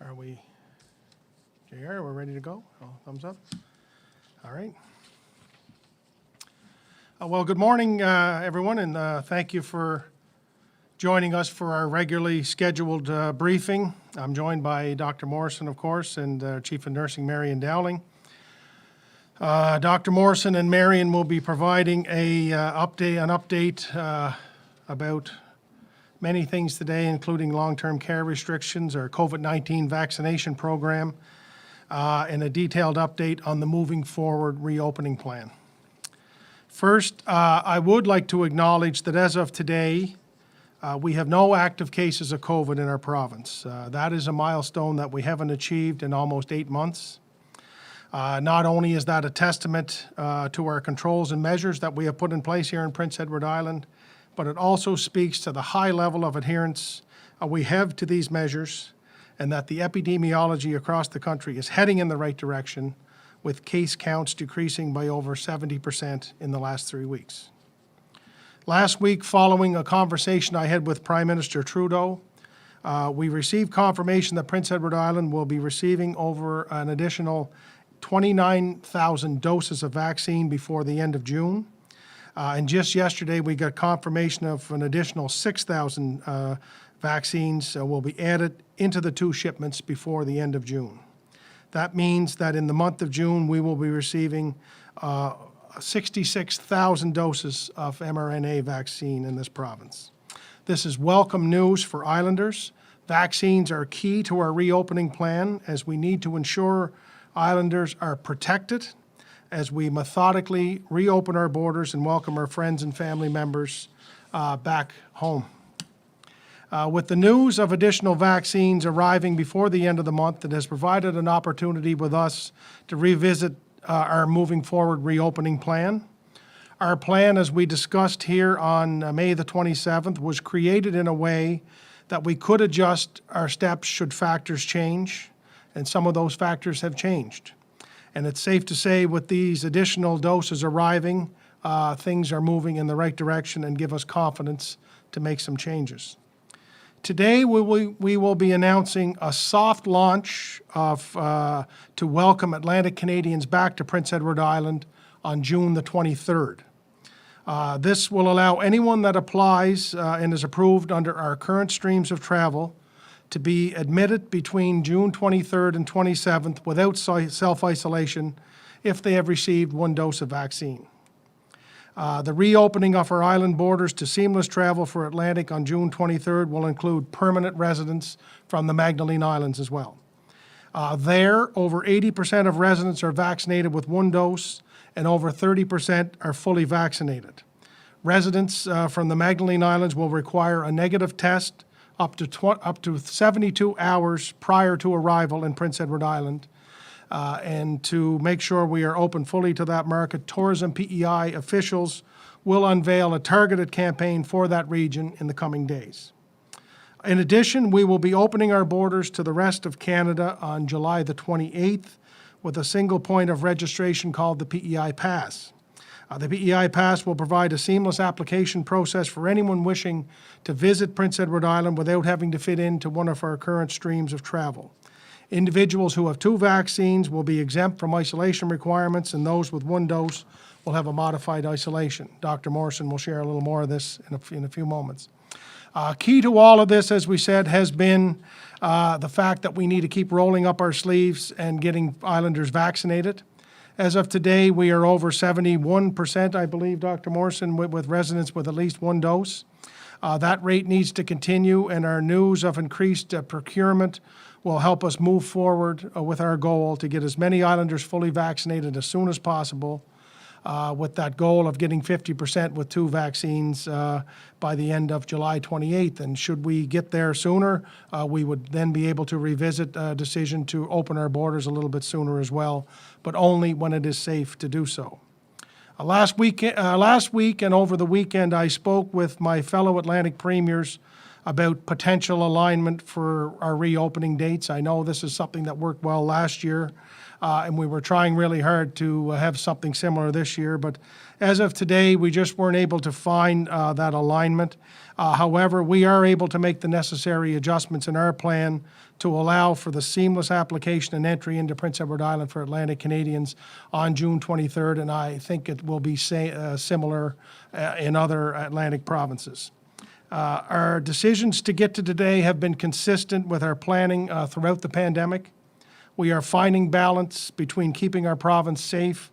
Are we, JR, we're ready to go? Oh, thumbs up. All right. Well, good morning, everyone, and thank you for joining us for our regularly scheduled briefing. I'm joined by Dr. Morrison, of course, and Chief of Nursing, Marion Dowling. Dr. Morrison and Marion will be providing an update about many things today, including long-term care restrictions, our COVID-19 vaccination program, and a detailed update on the moving forward reopening plan. First, I would like to acknowledge that as of today, we have no active cases of COVID in our province. That is a milestone that we haven't achieved in almost 8 months. Not only is that a testament to our controls and measures that we have put in place here in Prince Edward Island, but it also speaks to the high level of adherence we have to these measures, and that the epidemiology across the country is heading in the right direction, with case counts decreasing by over 70% in the last 3 weeks. Last week, following a conversation I had with Prime Minister Trudeau, we received confirmation that Prince Edward Island will be receiving over an additional 29,000 doses of vaccine before the end of June. And just yesterday, we got confirmation of an additional 6,000 vaccines will be added into the 2 shipments before the end of June. That means that in the month of June, we will be receiving 66,000 doses of mRNA vaccine in this province. This is welcome news for Islanders. Vaccines are key to our reopening plan, as we need to ensure Islanders are protected as we methodically reopen our borders and welcome our friends and family members back home. With the news of additional vaccines arriving before the end of the month, it has provided an opportunity with us to revisit our moving forward reopening plan. Our plan, as we discussed here on May the 27th, was created in a way that we could adjust our steps should factors change, and some of those factors have changed. And it's safe to say with these additional doses arriving, things are moving in the right direction and give us confidence to make some changes. Today, we will be announcing a soft launch to welcome Atlantic Canadians back to Prince Edward Island on June the 23rd. This will allow anyone that applies and is approved under our current streams of travel to be admitted between June 23rd and 27th without self-isolation if they have received 1 dose of vaccine. The reopening of our island borders to seamless travel for Atlantic on June 23rd will include permanent residents from the Magdalene Islands as well. There, over 80% of residents are vaccinated with 1 dose, and over 30% are fully vaccinated. Residents from the Magdalene Islands will require a negative test up to 72 hours prior to arrival in Prince Edward Island. And to make sure we are open fully to that market, Tourism PEI officials will unveil a targeted campaign for that region in the coming days. In addition, we will be opening our borders to the rest of Canada on July the 28th with a single point of registration called the Pei Pass. The Pei Pass will provide a seamless application process for anyone wishing to visit Prince Edward Island without having to fit into one of our current streams of travel. Individuals who have 2 vaccines will be exempt from isolation requirements, and those with 1 dose will have a modified isolation. Dr. Morrison will share a little more of this in a few moments. Key to all of this, as we said, has been the fact that we need to keep rolling up our sleeves and getting Islanders vaccinated. As of today, we are over 71%, I believe, Dr. Morrison, with residents with at least 1 dose. That rate needs to continue, and our news of increased procurement will help us move forward with our goal to get as many Islanders fully vaccinated as soon as possible, with that goal of getting 50% with 2 vaccines by the end of July 28th. And should we get there sooner, we would then be able to revisit a decision to open our borders a little bit sooner as well, but only when it is safe to do so. Last week and over the weekend, I spoke with my fellow Atlantic premiers about potential alignment for our reopening dates. I know this is something that worked well last year, and we were trying really hard to have something similar this year. But as of today, we just weren't able to find that alignment. However, we are able to make the necessary adjustments in our plan to allow for the seamless application and entry into Prince Edward Island for Atlantic Canadians on June 23rd, and I think it will be similar in other Atlantic provinces. Our decisions to get to today have been consistent with our planning throughout the pandemic. We are finding balance between keeping our province safe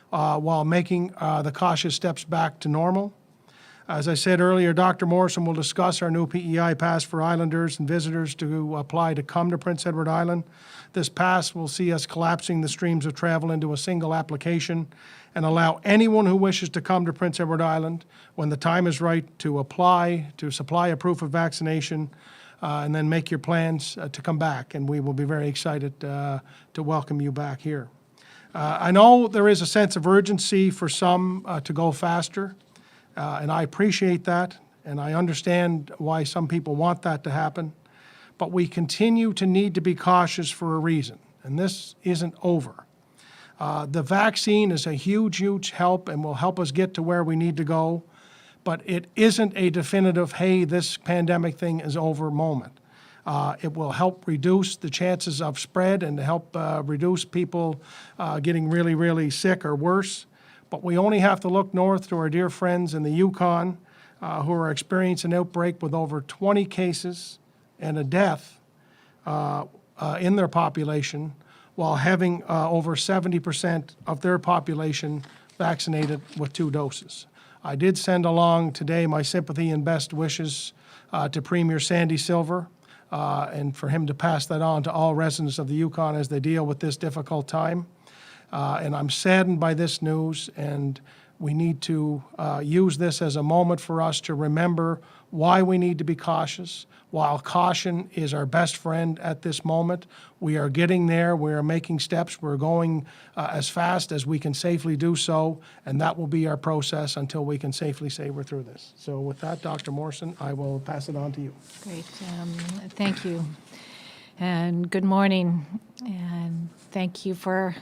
while making the cautious steps back to normal. As I said earlier, Dr. Morrison will discuss our new PEI pass for Islanders and visitors to apply to come to Prince Edward Island. This pass will see us collapsing the streams of travel into a single application and allow anyone who wishes to come to Prince Edward Island, when the time is right, to apply, to supply a proof of vaccination, and then make your plans to come back. And we will be very excited to welcome you back here. I know there is a sense of urgency for some to go faster, and I appreciate that, and I understand why some people want that to happen. But we continue to need to be cautious for a reason, and this isn't over. The vaccine is a huge, huge help and will help us get to where we need to go, but it isn't a definitive, hey, this pandemic thing is over moment. It will help reduce the chances of spread and to help reduce people getting really, really sick or worse. But we only have to look north to our dear friends in the Yukon who are experiencing an outbreak with over 20 cases and a death in their population, while having over 70% of their population vaccinated with 2 doses. I did send along today my sympathy and best wishes to Premier Sandy Silver, and for him to pass that on to all residents of the Yukon as they deal with this difficult time. And I'm saddened by this news, and we need to use this as a moment for us to remember why we need to be cautious. While caution is our best friend at this moment, we are getting there. We are making steps. We're going as fast as we can safely do so, and that will be our process until we can safely say we're through this. So with that, Dr. Morrison, I will pass it on to you. Great. Thank you. And good morning. And thank you for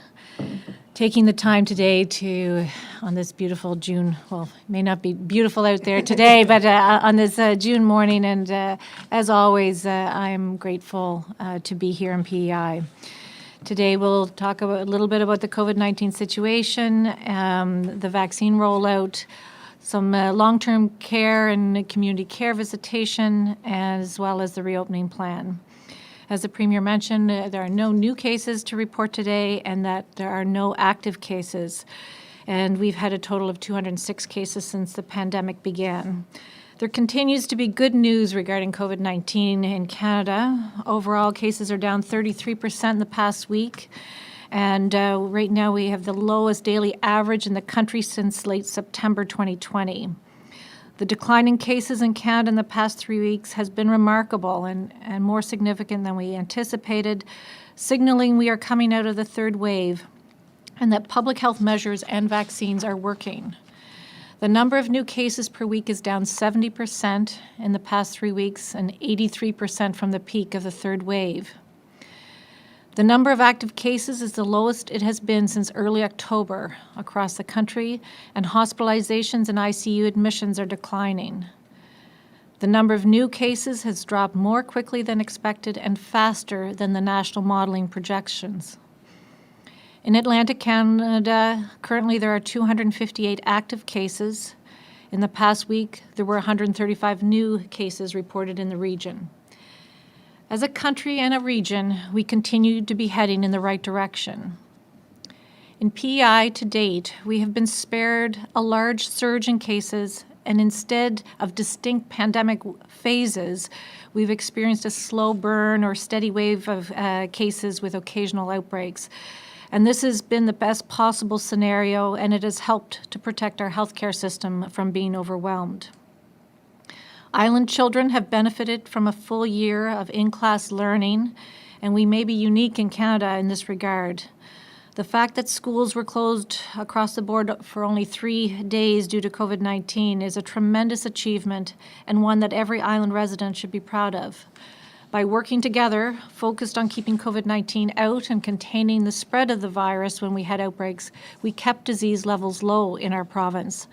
taking the time today to, on this beautiful June, well, it may not be beautiful out there today, but on this June morning. And as always, I'm grateful to be here in PEI. Today we'll talk a little bit about the COVID-19 situation, the vaccine rollout, some long-term care and community care visitation, as well as the reopening plan. As the Premier mentioned, there are no new cases to report today, and that there are no active cases. And we've had a total of 206 cases since the pandemic began. There continues to be good news regarding COVID-19 in Canada. Overall, cases are down 33% in the past week. And right now we have the lowest daily average in the country since late September 2020. The decline in cases in Canada in the past 3 weeks has been remarkable and more significant than we anticipated, signaling we are coming out of the third wave and that public health measures and vaccines are working. The number of new cases per week is down 70% in the past 3 weeks and 83% from the peak of the third wave. The number of active cases is the lowest it has been since early October across the country, and hospitalizations and ICU admissions are declining. The number of new cases has dropped more quickly than expected and faster than the national modeling projections. In Atlantic Canada, currently there are 258 active cases. In the past week, there were 135 new cases reported in the region. As a country and a region, we continue to be heading in the right direction. In PEI to date, we have been spared a large surge in cases, and instead of distinct pandemic phases, we've experienced a slow burn or steady wave of cases with occasional outbreaks. And this has been the best possible scenario, and it has helped to protect our healthcare system from being overwhelmed. Island children have benefited from a full year of in-class learning, and we may be unique in Canada in this regard. The fact that schools were closed across the board for only 3 days due to COVID-19 is a tremendous achievement and one that every island resident should be proud of. By working together, focused on keeping COVID-19 out and containing the spread of the virus when we had outbreaks, we kept disease levels low in our province.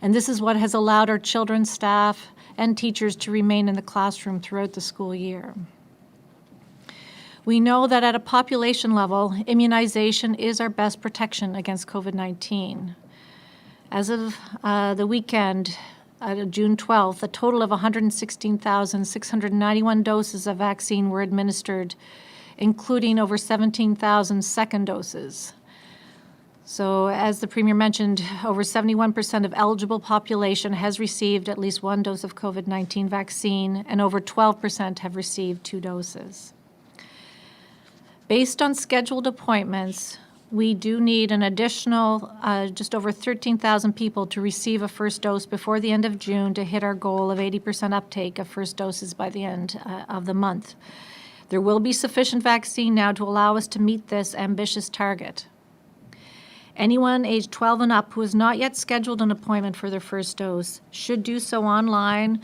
And this is what has allowed our children, staff, and teachers to remain in the classroom throughout the school year. We know that at a population level, immunization is our best protection against COVID-19. As of the weekend, June 12th, a total of 116,691 doses of vaccine were administered, including over 17,000 second doses. So as the Premier mentioned, over 71% of eligible population has received at least 1 dose of COVID-19 vaccine, and over 12% have received 2 doses. Based on scheduled appointments, we do need an additional just over 13,000 people to receive a first dose before the end of June to hit our goal of 80% uptake of first doses by the end of the month. There will be sufficient vaccine now to allow us to meet this ambitious target. Anyone aged 12 and up who has not yet scheduled an appointment for their first dose should do so online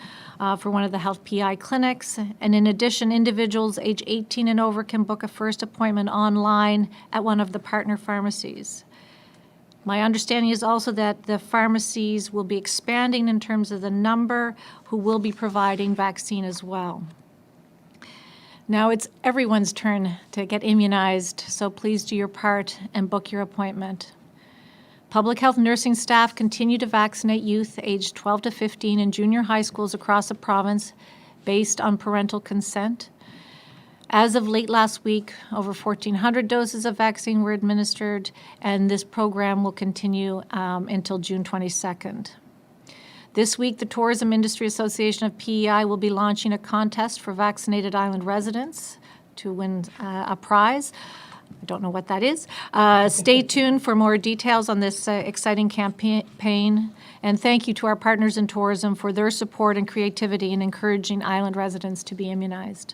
for one of the health PI clinics. And in addition, individuals age 18 and over can book a first appointment online at one of the partner pharmacies. My understanding is also that the pharmacies will be expanding in terms of the number who will be providing vaccine as well. Now it's everyone's turn to get immunized, so please do your part and book your appointment. Public health nursing staff continue to vaccinate youth aged 12 to 15 in junior high schools across the province based on parental consent. As of late last week, over 1,400 doses of vaccine were administered, and this program will continue until June 22nd. This week, the Tourism Industry Association of PEI will be launching a contest for vaccinated island residents to win a prize. I don't know what that is. Stay tuned for more details on this exciting campaign. And thank you to our partners in tourism for their support and creativity in encouraging island residents to be immunized.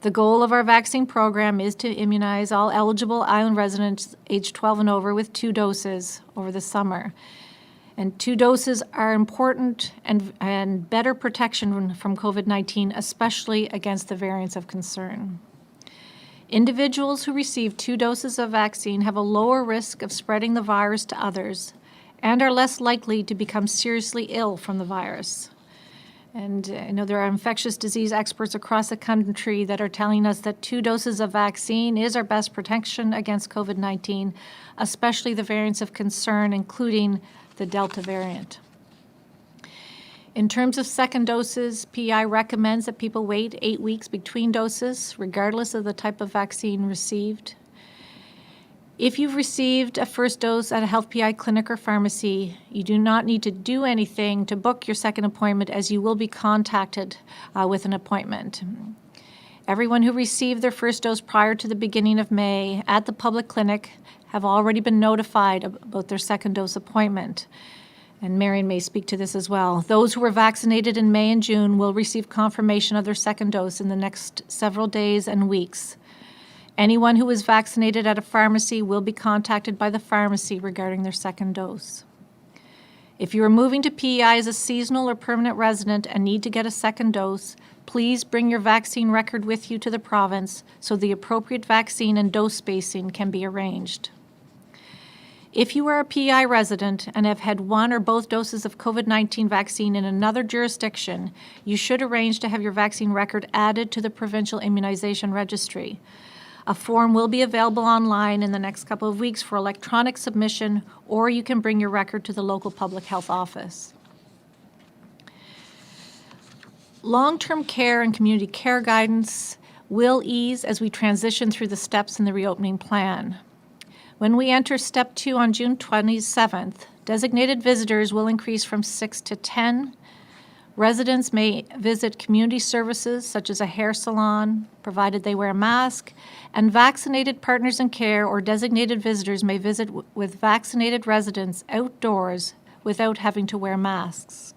The goal of our vaccine program is to immunize all eligible island residents aged 12 and over with 2 doses over the summer. And 2 doses are important and better protection from COVID-19, especially against the variants of concern. Individuals who receive 2 doses of vaccine have a lower risk of spreading the virus to others and are less likely to become seriously ill from the virus. And I know there are infectious disease experts across the country that are telling us that 2 doses of vaccine is our best protection against COVID-19, especially the variants of concern, including the Delta variant. In terms of second doses, PEI recommends that people wait 8 weeks between doses, regardless of the type of vaccine received. If you've received a first dose at a health PI clinic or pharmacy, you do not need to do anything to book your second appointment, as you will be contacted with an appointment. Everyone who received their first dose prior to the beginning of May at the public clinic have already been notified about their second dose appointment. And Marion may speak to this as well. Those who were vaccinated in May and June will receive confirmation of their second dose in the next several days and weeks. Anyone who was vaccinated at a pharmacy will be contacted by the pharmacy regarding their second dose. If you are moving to PEI as a seasonal or permanent resident and need to get a second dose, please bring your vaccine record with you to the province so the appropriate vaccine and dose spacing can be arranged. If you are a PEI resident and have had 1 or both doses of COVID-19 vaccine in another jurisdiction, you should arrange to have your vaccine record added to the Provincial Immunization Registry. A form will be available online in the next couple of weeks for electronic submission, or you can bring your record to the local public health office. Long-term care and community care guidance will ease as we transition through the steps in the reopening plan. When we enter Step 2 on June 27th, designated visitors will increase from 6 to 10. Residents may visit community services such as a hair salon, provided they wear a mask, and vaccinated partners in care or designated visitors may visit with vaccinated residents outdoors without having to wear masks.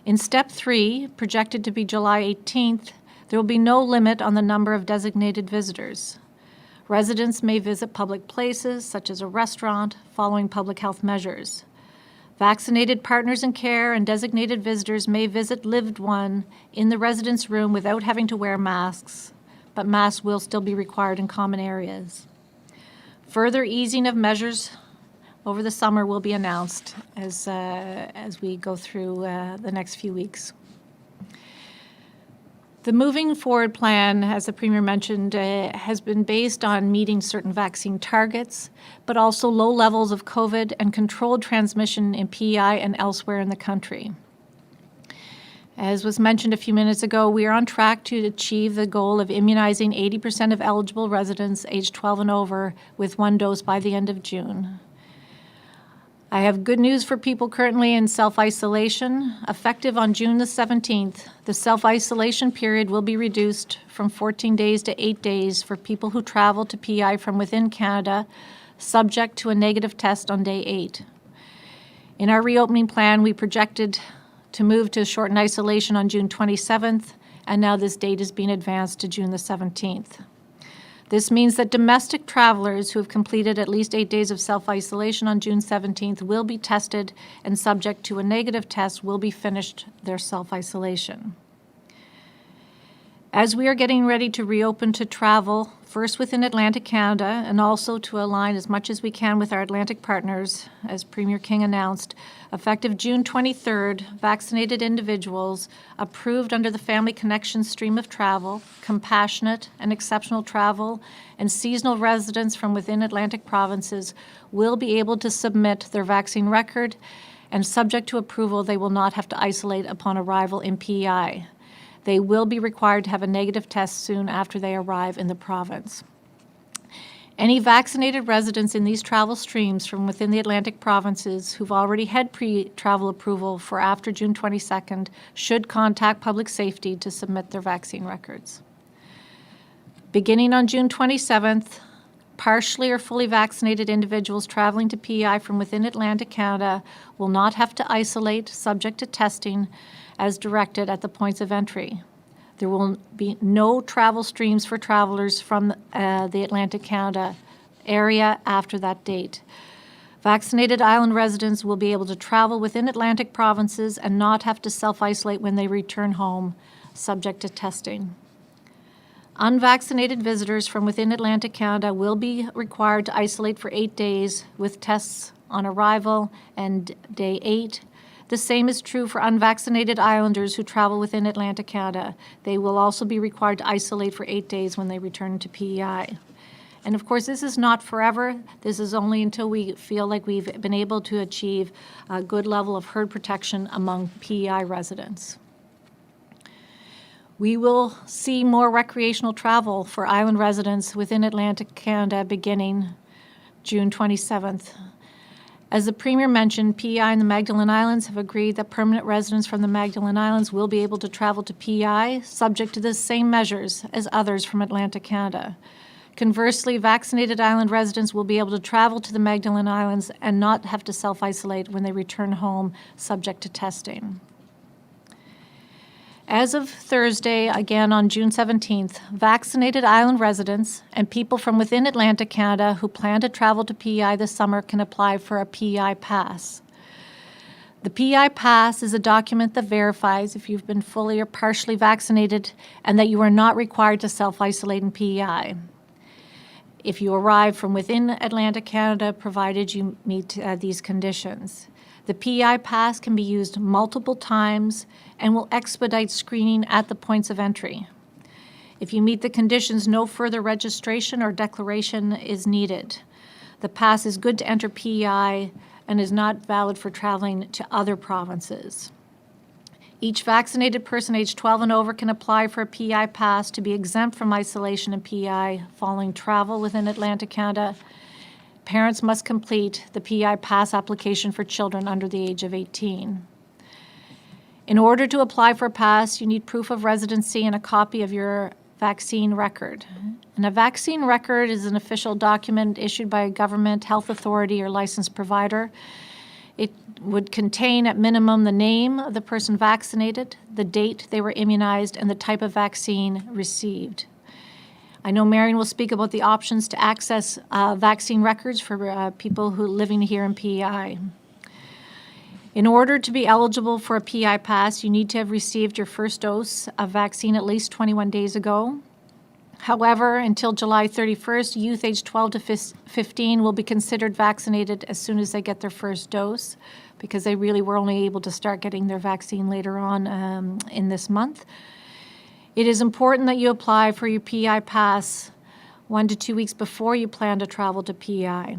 In Step 3, projected to be July 18th, there will be no limit on the number of designated visitors. Residents may visit public places, such as a restaurant, following public health measures. Vaccinated partners in care and designated visitors may visit lived one in the residence room without having to wear masks, but masks will still be required in common areas. Further easing of measures over the summer will be announced as we go through the next few weeks. The moving forward plan, as the Premier mentioned, has been based on meeting certain vaccine targets, but also low levels of COVID and controlled transmission in PEI and elsewhere in the country. As was mentioned a few minutes ago, we are on track to achieve the goal of immunizing 80% of eligible residents aged 12 and over with 1 dose by the end of June. I have good news for people currently in self-isolation. Effective on June the 17th, the self-isolation period will be reduced from 14 days to 8 days for people who travel to PEI from within Canada, subject to a negative test on day 8. In our reopening plan, we projected to move to shortened isolation on June 27th, and now this date is being advanced to June the 17th. This means that domestic travelers who have completed at least 8 days of self-isolation on June 17th will be tested and, subject to a negative test, will be finished their self-isolation. As we are getting ready to reopen to travel, first within Atlantic Canada, and also to align as much as we can with our Atlantic partners, as Premier King announced, effective June 23rd, vaccinated individuals approved under the Family Connection stream of travel, compassionate and exceptional travel, and seasonal residents from within Atlantic provinces will be able to submit their vaccine record, and subject to approval, they will not have to isolate upon arrival in PEI. They will be required to have a negative test soon after they arrive in the province. Any vaccinated residents in these travel streams from within the Atlantic provinces who've already had pre-travel approval for after June 22nd should contact Public Safety to submit their vaccine records. Beginning on June 27th, partially or fully vaccinated individuals traveling to PEI from within Atlantic Canada will not have to isolate, subject to testing, as directed at the points of entry. There will be no travel streams for travelers from the Atlantic Canada area after that date. Vaccinated island residents will be able to travel within Atlantic provinces and not have to self-isolate when they return home, subject to testing. Unvaccinated visitors from within Atlantic Canada will be required to isolate for 8 days with tests on arrival and day 8. The same is true for unvaccinated islanders who travel within Atlantic Canada. They will also be required to isolate for 8 days when they return to PEI. And of course, this is not forever. This is only until we feel like we've been able to achieve a good level of herd protection among PEI residents. We will see more recreational travel for island residents within Atlantic Canada beginning June 27th. As the Premier mentioned, PEI and the Magdalen Islands have agreed that permanent residents from the Magdalen Islands will be able to travel to PEI, subject to the same measures as others from Atlantic Canada. Conversely, vaccinated island residents will be able to travel to the Magdalen Islands and not have to self-isolate when they return home, subject to testing. As of Thursday, again on June 17th, vaccinated island residents and people from within Atlantic Canada who plan to travel to PEI this summer can apply for a PEI Pass. The PEI Pass is a document that verifies if you've been fully or partially vaccinated and that you are not required to self-isolate in PEI. If you arrive from within Atlantic Canada, provided you meet these conditions. The PEI Pass can be used multiple times and will expedite screening at the points of entry. If you meet the conditions, no further registration or declaration is needed. The pass is good to enter PEI and is not valid for traveling to other provinces. Each vaccinated person aged 12 and over can apply for a PEI Pass to be exempt from isolation in PEI following travel within Atlantic Canada. Parents must complete the PEI Pass application for children under the age of 18. In order to apply for a pass, you need proof of residency and a copy of your vaccine record. And a vaccine record is an official document issued by a government, health authority, or licensed provider. It would contain at minimum the name of the person vaccinated, the date they were immunized, and the type of vaccine received. I know Marion will speak about the options to access vaccine records for people who are living here in PEI. In order to be eligible for a PEI pass, you need to have received your first dose of vaccine at least 21 days ago. However, until July 31st, youth aged 12 to 15 will be considered vaccinated as soon as they get their first dose, because they really were only able to start getting their vaccine later on in this month. It is important that you apply for your PEI pass 1 to 2 weeks before you plan to travel to PEI.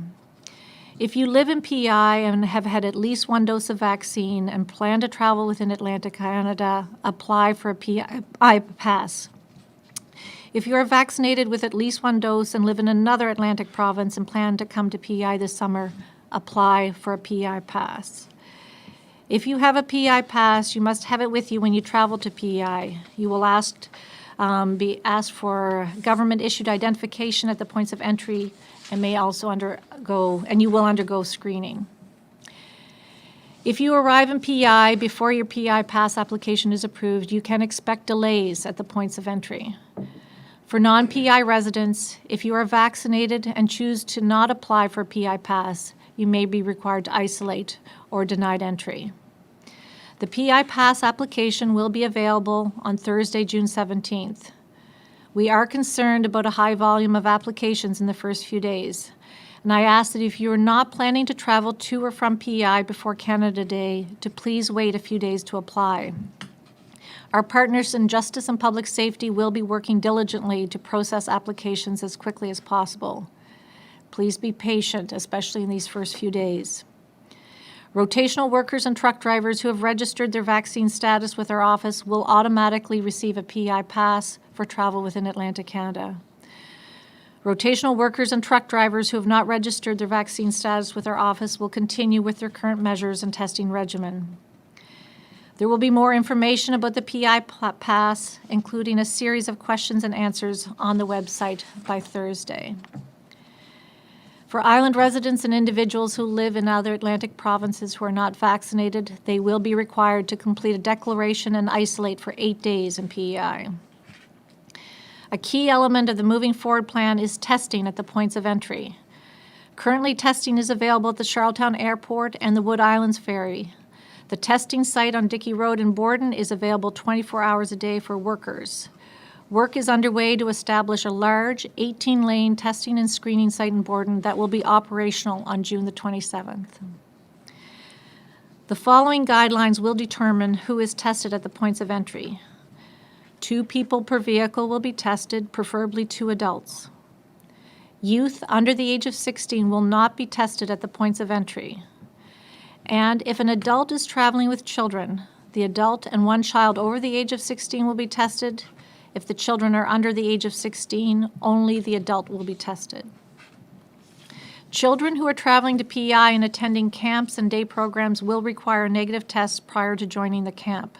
If you live in PEI and have had at least 1 dose of vaccine and plan to travel within Atlantic Canada, apply for a PEI pass. If you are vaccinated with at least 1 dose and live in another Atlantic province and plan to come to PEI this summer, apply for a PEI pass. If you have a PEI pass, you must have it with you when you travel to PEI. You will be asked for government-issued identification at the points of entry and may also you will undergo screening. If you arrive in PEI before your PEI pass application is approved, you can expect delays at the points of entry. For non-PEI residents, if you are vaccinated and choose to not apply for a PEI pass, you may be required to isolate or denied entry. The PEI pass application will be available on Thursday, June 17th. We are concerned about a high volume of applications in the first few days, and I ask that if you are not planning to travel to or from PEI before Canada Day, to please wait a few days to apply. Our partners in Justice and Public Safety will be working diligently to process applications as quickly as possible. Please be patient, especially in these first few days. Rotational workers and truck drivers who have registered their vaccine status with our office will automatically receive a PEI pass for travel within Atlantic Canada. Rotational workers and truck drivers who have not registered their vaccine status with our office will continue with their current measures and testing regimen. There will be more information about the PEI pass, including a series of questions and answers on the website by Thursday. For island residents and individuals who live in other Atlantic provinces who are not vaccinated, they will be required to complete a declaration and isolate for 8 days in PEI. A key element of the moving forward plan is testing at the points of entry. Currently, testing is available at the Charlottetown Airport and the Wood Islands Ferry. The testing site on Dickey Road in Borden is available 24 hours a day for workers. Work is underway to establish a large 18-lane testing and screening site in Borden that will be operational on June the 27th. The following guidelines will determine who is tested at the points of entry. 2 people per vehicle will be tested, preferably 2 adults. Youth under the age of 16 will not be tested at the points of entry. And if an adult is traveling with children, the adult and 1 child over the age of 16 will be tested. If the children are under the age of 16, only the adult will be tested. Children who are traveling to PEI and attending camps and day programs will require negative tests prior to joining the camp.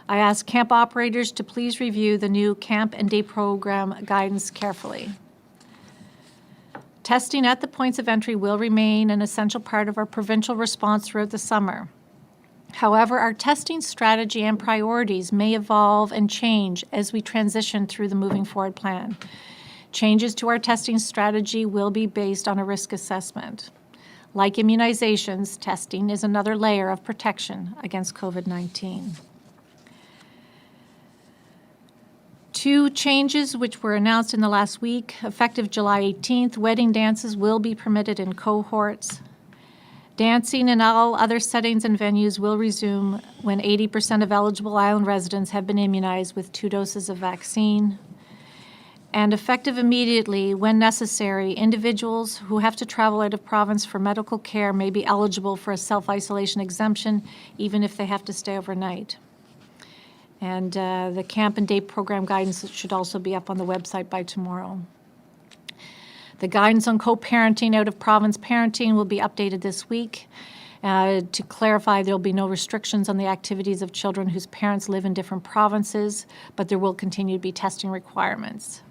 I ask camp operators to please review the new camp and day program guidance carefully. Testing at the points of entry will remain an essential part of our provincial response throughout the summer. However, our testing strategy and priorities may evolve and change as we transition through the moving forward plan. Changes to our testing strategy will be based on a risk assessment. Like immunizations, testing is another layer of protection against COVID-19. 2 changes which were announced in the last week. Effective July 18th, wedding dances will be permitted in cohorts. Dancing in all other settings and venues will resume when 80% of eligible island residents have been immunized with 2 doses of vaccine. And effective immediately, when necessary, individuals who have to travel out of province for medical care may be eligible for a self-isolation exemption, even if they have to stay overnight. And the camp and day program guidance should also be up on the website by tomorrow. The guidance on co-parenting, out-of-province parenting will be updated this week. To clarify, there will be no restrictions on the activities of children whose parents live in different provinces, but there will continue to be testing requirements.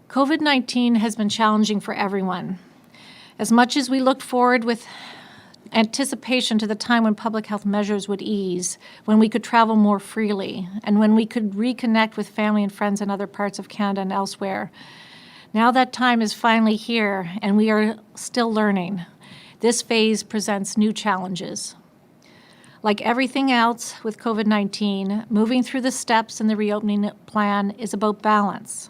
COVID-19 has been challenging for everyone. As much as we looked forward with anticipation to the time when public health measures would ease, when we could travel more freely, and when we could reconnect with family and friends in other parts of Canada and elsewhere. Now that time is finally here, and we are still learning. This phase presents new challenges. Like everything else with COVID-19, moving through the steps in the reopening plan is about balance.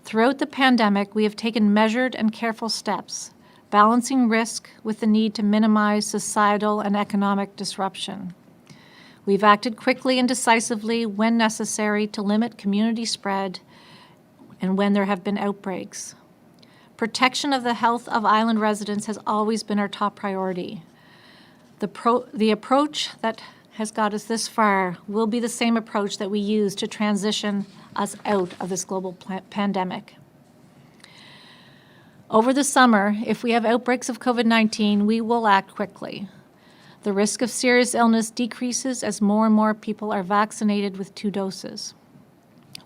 Throughout the pandemic, we have taken measured and careful steps, balancing risk with the need to minimize societal and economic disruption. We've acted quickly and decisively when necessary to limit community spread and when there have been outbreaks. Protection of the health of island residents has always been our top priority. The approach that has got us this far will be the same approach that we use to transition us out of this global pandemic. Over the summer, if we have outbreaks of COVID-19, we will act quickly. The risk of serious illness decreases as more and more people are vaccinated with 2 doses.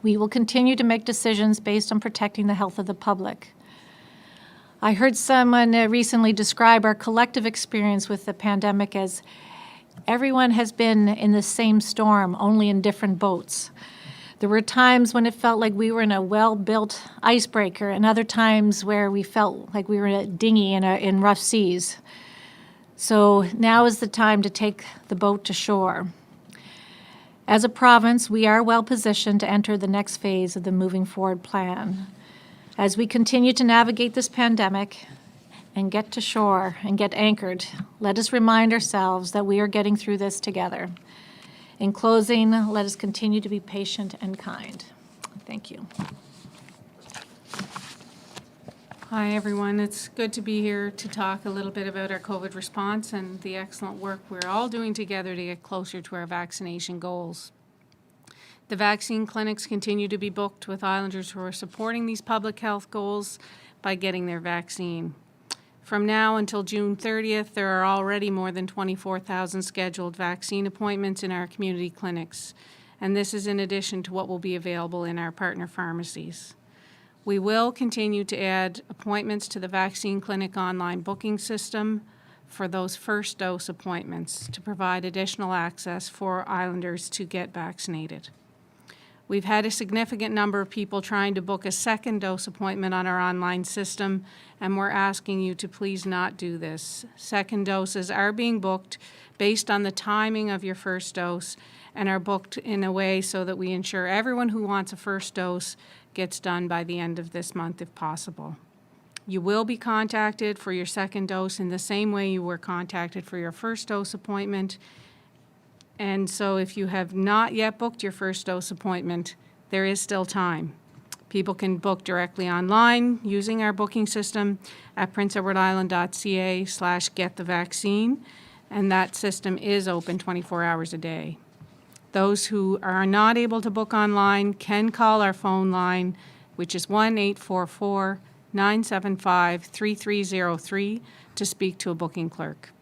We will continue to make decisions based on protecting the health of the public. I heard someone recently describe our collective experience with the pandemic as everyone has been in the same storm, only in different boats. There were times when it felt like we were in a well-built icebreaker, and other times where we felt like we were in a dinghy in rough seas. So now is the time to take the boat to shore. As a province, we are well positioned to enter the next phase of the Moving Forward plan. As we continue to navigate this pandemic and get to shore and get anchored, let us remind ourselves that we are getting through this together. In closing, let us continue to be patient and kind. Thank you. Hi, everyone. It's good to be here to talk a little bit about our COVID response and the excellent work we're all doing together to get closer to our vaccination goals. The vaccine clinics continue to be booked with Islanders who are supporting these public health goals by getting their vaccine. From now until June 30th, there are already more than 24,000 scheduled vaccine appointments in our community clinics, and this is in addition to what will be available in our partner pharmacies. We will continue to add appointments to the vaccine clinic online booking system for those first dose appointments to provide additional access for Islanders to get vaccinated. We've had a significant number of people trying to book a second dose appointment on our online system, and we're asking you to please not do this. Second doses are being booked based on the timing of your first dose and are booked in a way so that we ensure everyone who wants a first dose gets done by the end of this month if possible. You will be contacted for your second dose in the same way you were contacted for your first dose appointment. And so if you have not yet booked your first dose appointment, there is still time. People can book directly online using our booking system at princeedwardisland.ca/getthevaccine, and that system is open 24 hours a day. Those who are not able to book online can call our phone line, which is 1-844-975-3303 to speak to a booking clerk.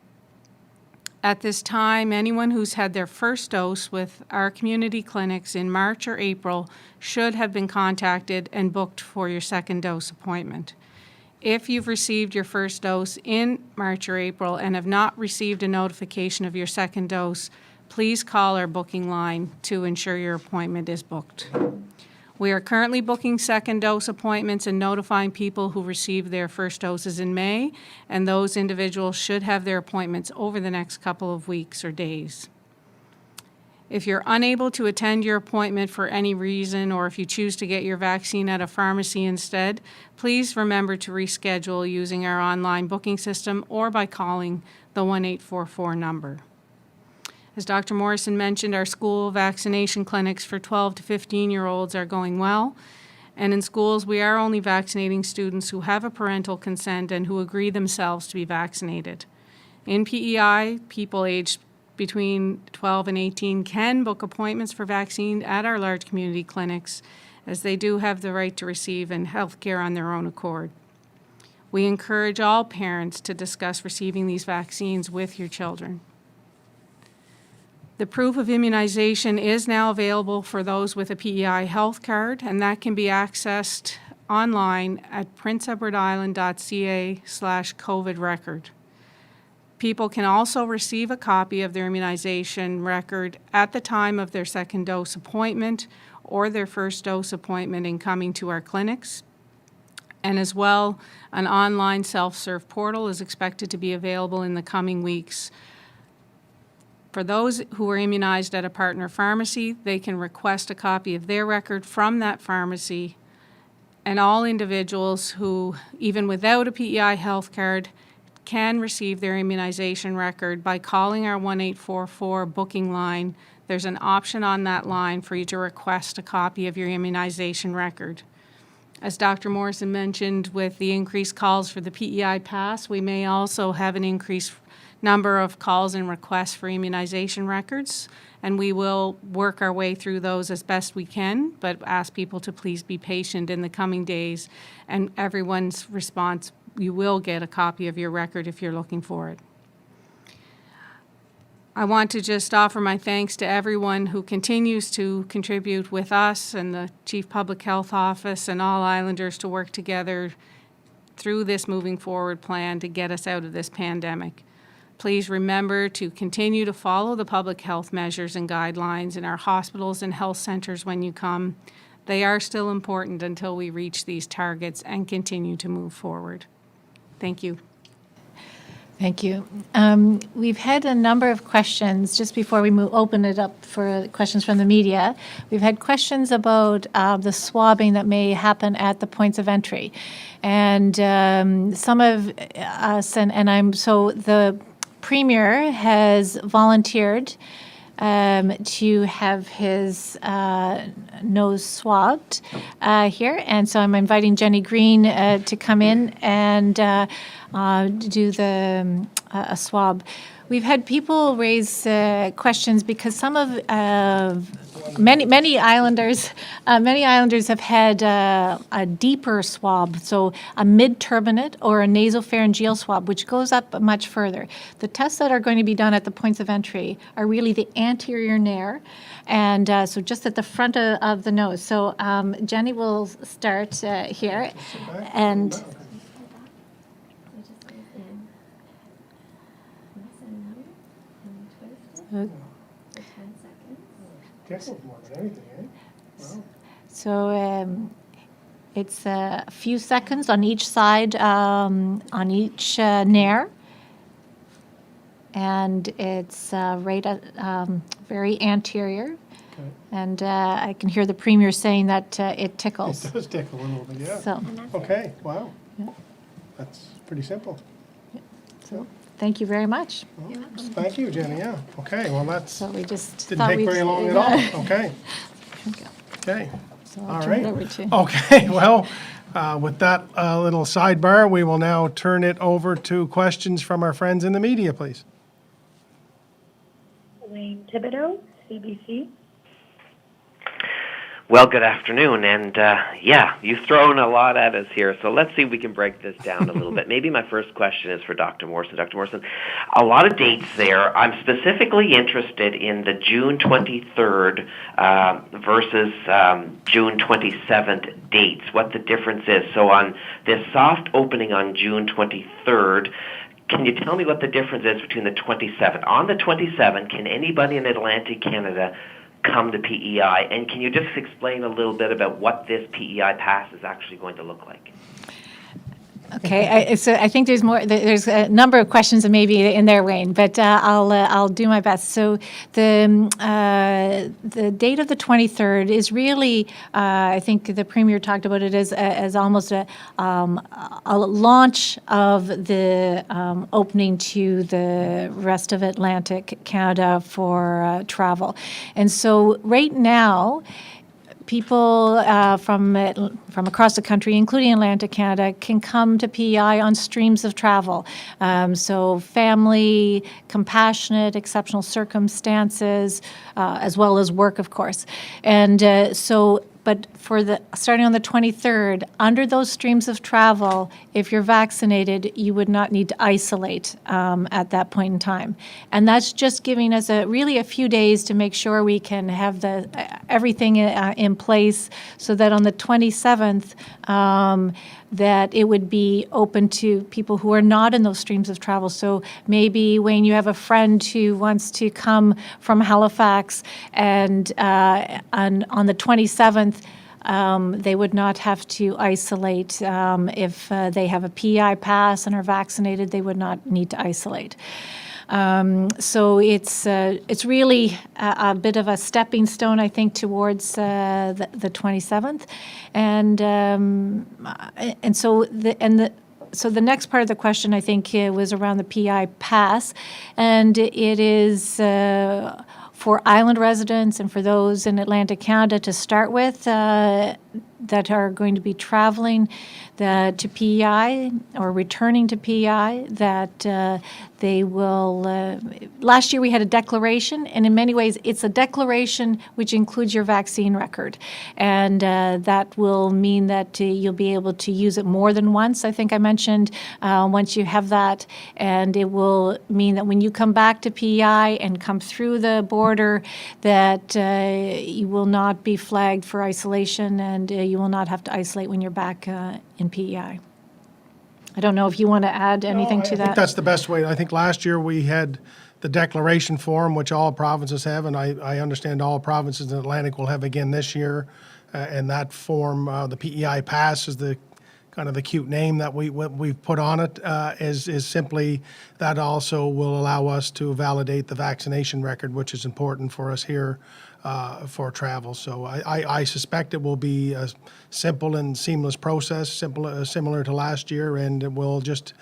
At this time, anyone who's had their first dose with our community clinics in March or April should have been contacted and booked for your second dose appointment. If you've received your first dose in March or April and have not received a notification of your second dose, please call our booking line to ensure your appointment is booked. We are currently booking second dose appointments and notifying people who received their first doses in May, and those individuals should have their appointments over the next couple of weeks or days. If you're unable to attend your appointment for any reason, or if you choose to get your vaccine at a pharmacy instead, please remember to reschedule using our online booking system or by calling the 1-844 number. As Dr. Morrison mentioned, our school vaccination clinics for 12 to 15-year-olds are going well, and in schools we are only vaccinating students who have a parental consent and who agree themselves to be vaccinated. In PEI, people aged between 12 and 18 can book appointments for vaccine at our large community clinics, as they do have the right to receive health care on their own accord. We encourage all parents to discuss receiving these vaccines with your children. The proof of immunization is now available for those with a PEI health card, and that can be accessed online at princeedwardisland.ca/COVID record. People can also receive a copy of their immunization record at the time of their second dose appointment or their first dose appointment in coming to our clinics. And as well, an online self-serve portal is expected to be available in the coming weeks. For those who are immunized at a partner pharmacy, they can request a copy of their record from that pharmacy. And all individuals who, even without a PEI health card, can receive their immunization record by calling our 1-844 booking line. There's an option on that line for you to request a copy of your immunization record. As Dr. Morrison mentioned, with the increased calls for the PEI Pass, we may also have an increased number of calls and requests for immunization records, and we will work our way through those as best we can, but ask people to please be patient in the coming days, and everyone's response, you will get a copy of your record if you're looking for it. I want to just offer my thanks to everyone who continues to contribute with us and the Chief Public Health Office and all Islanders to work together through this moving forward plan to get us out of this pandemic. Please remember to continue to follow the public health measures and guidelines in our hospitals and health centers when you come. They are still important until we reach these targets and continue to move forward. Thank you. Thank you. We've had a number of questions just before we open it up for questions from the media. We've had questions about the swabbing that may happen at the points of entry. And some of us, so the Premier has volunteered to have his nose swabbed here. And so I'm inviting Jenny Green to come in and do a swab. We've had people raise questions because some of many Islanders have had a deeper swab, so a mid-turbinate or a nasopharyngeal swab, which goes up much further. The tests that are going to be done at the points of entry are really the anterior nair, and so just at the front of the nose. So Jenny will start here, and. Tickled more than anything, eh? Wow. So it's a few seconds on each side, on each nair, and it's right at very anterior. Okay. And I can hear the Premier saying that it tickles. It does tickle a little bit, yeah. So, Okay, wow. Yeah. That's pretty simple. so thank you very much. Well, thank you, Jenny, yeah. Okay, well, that's, So we just didn't thought take we'd- very long at all. Okay, okay. So All I'll turn right. it over to. Okay, well, with that little sidebar, we will now turn it over to questions from our friends in the media, please. Wayne Thibodeau, CBC. Well, good afternoon, and yeah, you've thrown a lot at us here, so let's see if we can break this down a little bit. Maybe my first question is for Dr. Morrison. Dr. Morrison, a lot of dates there. I'm specifically interested in the June 23rd versus June 27th dates, what the difference is. So on this soft opening on June 23rd, can you tell me what the difference is between the 27th? On the 27th, can anybody in Atlantic Canada come to PEI, and can you just explain a little bit about what this PEI Pass is actually going to look like? Okay, so I think there's more. There's a number of questions that may be in there, Wayne, but I'll do my best. So the date of the 23rd is really, I think the Premier talked about it as almost a launch of the opening to the rest of Atlantic Canada for travel, and so right now, people from across the country, including Atlantic Canada, can come to PEI on streams of travel. So family, compassionate, exceptional circumstances, as well as work, of course. And But starting on the 23rd, under those streams of travel, if you're vaccinated, you would not need to isolate at that point in time. And that's just giving us really a few days to make sure we can have everything in place so that on the 27th, that it would be open to people who are not in those streams of travel. So maybe, Wayne, you have a friend who wants to come from Halifax, and on the 27th, they would not have to isolate. If they have a Pei Pass and are vaccinated, they would not need to isolate. So it's really a bit of a stepping stone, I think, towards the 27th, so the next part of the question, I think, was around the Pei Pass, and it is for island residents and for those in Atlantic Canada to start with that are going to be traveling to PEI or returning to PEI, that they will, last year we had a declaration, and in many ways it's a declaration which includes your vaccine record. And that will mean that you'll be able to use it more than once, I think I mentioned, once you have that. And it will mean that when you come back to PEI and come through the border, that you will not be flagged for isolation, and you will not have to isolate when you're back in PEI. I don't know if you want to add anything to I that. think that's the best way. I think last year we had the declaration form, which all provinces have, and I understand all provinces in Atlantic will have again this year. And that form, the PEI Pass, is the kind of the cute name that we've put on it, is simply that also will allow us to validate the vaccination record, which is important for us here for travel. So I suspect it will be a simple and seamless process, similar to last year, and it will just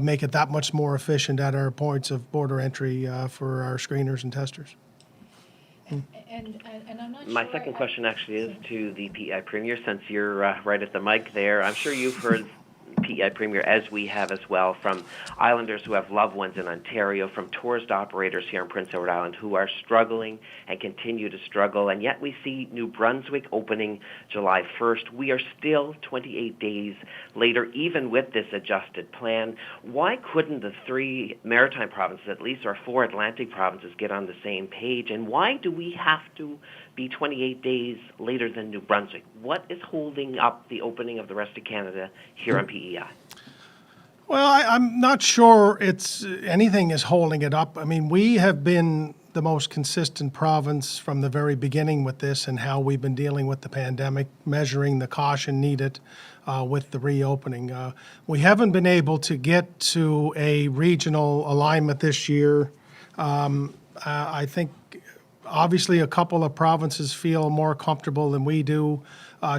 make it that much more efficient at our points of border entry for our screeners and testers. And I'm not My second question actually is to the PEI Premier, since you're right at the mic there. I'm sure you've heard PEI Premier, as we have as well, from islanders who have loved ones in Ontario, from tourist operators here in Prince Edward Island who are struggling and continue to struggle. And yet we see New Brunswick opening July 1st. We are still 28 days later, even with this adjusted plan. Why couldn't the 3 maritime provinces, at least, or 4 Atlantic provinces, get on the same page? And why do we have to be 28 days later than New Brunswick? What is holding up the opening of the rest of Canada here on PEI? Well, I'm not sure anything is holding it up. I mean, we have been the most consistent province from the very beginning with this and how we've been dealing with the pandemic, measuring the caution needed with the reopening. We haven't been able to get to a regional alignment this year. I think obviously a couple of provinces feel more comfortable than we do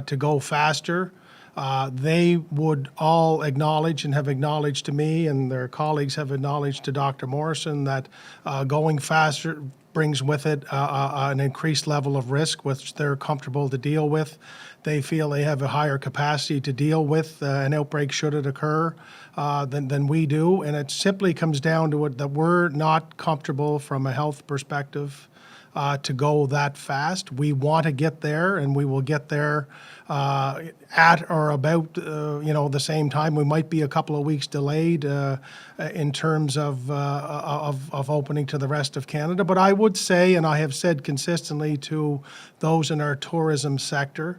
to go faster. They would all acknowledge and have acknowledged to me, and their colleagues have acknowledged to Dr. Morrison, that going faster brings with it an increased level of risk, which they're comfortable to deal with. They feel they have a higher capacity to deal with an outbreak should it occur than we do. And it simply comes down to it that we're not comfortable from a health perspective to go that fast. We want to get there, and we will get there at or about the same time. We might be a couple of weeks delayed in terms of opening to the rest of Canada. But I would say, and I have said consistently to those in our tourism sector,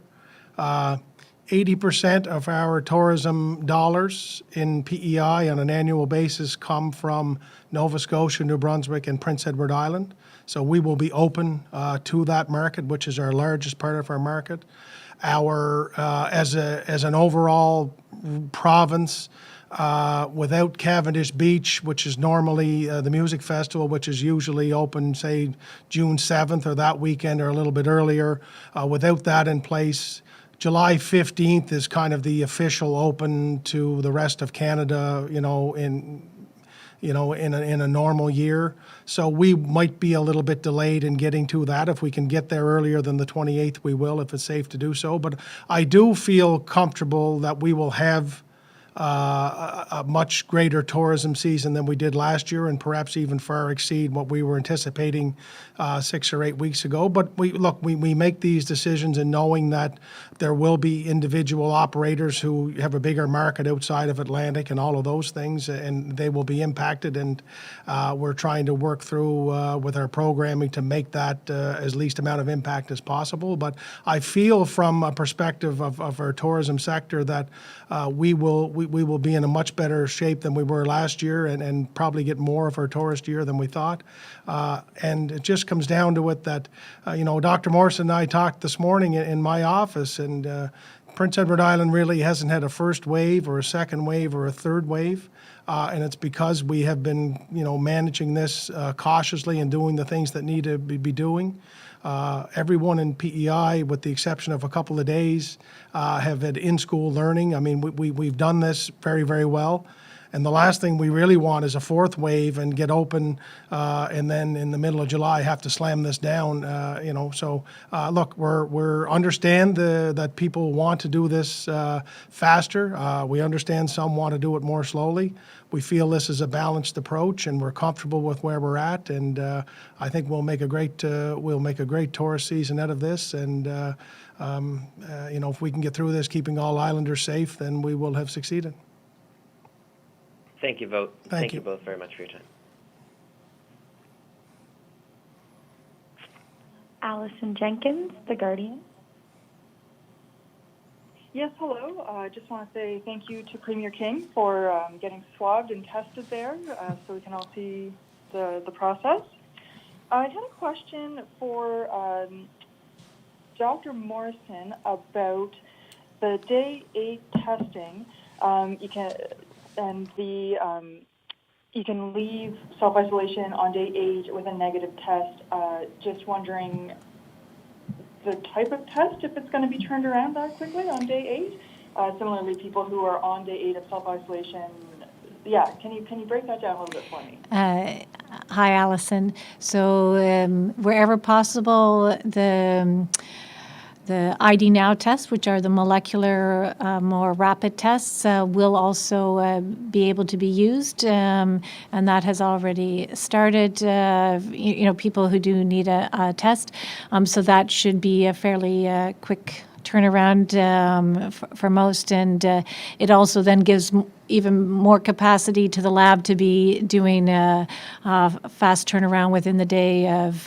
80% of our tourism dollars in PEI on an annual basis come from Nova Scotia, New Brunswick, and Prince Edward Island. So we will be open to that market, which is our largest part of our market. As an overall province, without Cavendish Beach, which is normally the music festival, which is usually open, say, June 7th or that weekend or a little bit earlier, without that in place, July 15th is kind of the official open to the rest of Canada, in a normal year. So we might be a little bit delayed in getting to that. If we can get there earlier than the 28th, we will, if it's safe to do so. But I do feel comfortable that we will have a much greater tourism season than we did last year, and perhaps even far exceed what we were anticipating 6 or 8 weeks ago. But we make these decisions in knowing that there will be individual operators who have a bigger market outside of Atlantic and all of those things, and they will be impacted. And we're trying to work through with our programming to make that as least amount of impact as possible. But I feel from a perspective of our tourism sector that we will be in a much better shape than we were last year, and probably get more of our tourist year than we thought. And it just comes down to it that, Dr. Morrison and I talked this morning in my office, and Prince Edward Island really hasn't had a first wave or a second wave or a third wave. And it's because we have been, managing this cautiously and doing the things that need to be doing. Everyone in PEI, with the exception of a couple of days, have had in-school learning. I mean, we've done this very, very well. And the last thing we really want is a fourth wave and get open, and then in the middle of July have to slam this down. So look, we're understand that people want to do this faster. We understand some want to do it more slowly. We feel this is a balanced approach, and we're comfortable with where we're at. And I think we'll make a great tourist season out of this. And if we can get through this, keeping all islanders safe, then we will have succeeded. Thank you both. Thank you both very much for your time. Allison Jenkins, The Guardian. Yes, hello. I just want to say thank you to Premier King for getting swabbed and tested there so we can all see the process. I had a question for Dr. Morrison about the day 8 testing. You can leave self-isolation on day 8 with a negative test. Just wondering the type of test, if it's going to be turned around that quickly on day 8. Similarly, people who are on day 8 of self-isolation, can you break that down a little bit for me? Hi, Allison. So wherever possible, the ID Now tests, which are the molecular, more rapid tests, will also be able to be used, and that has already started. People who do need a test, so that should be a fairly quick turnaround for most, and it also then gives even more capacity to the lab to be doing a fast turnaround within the day of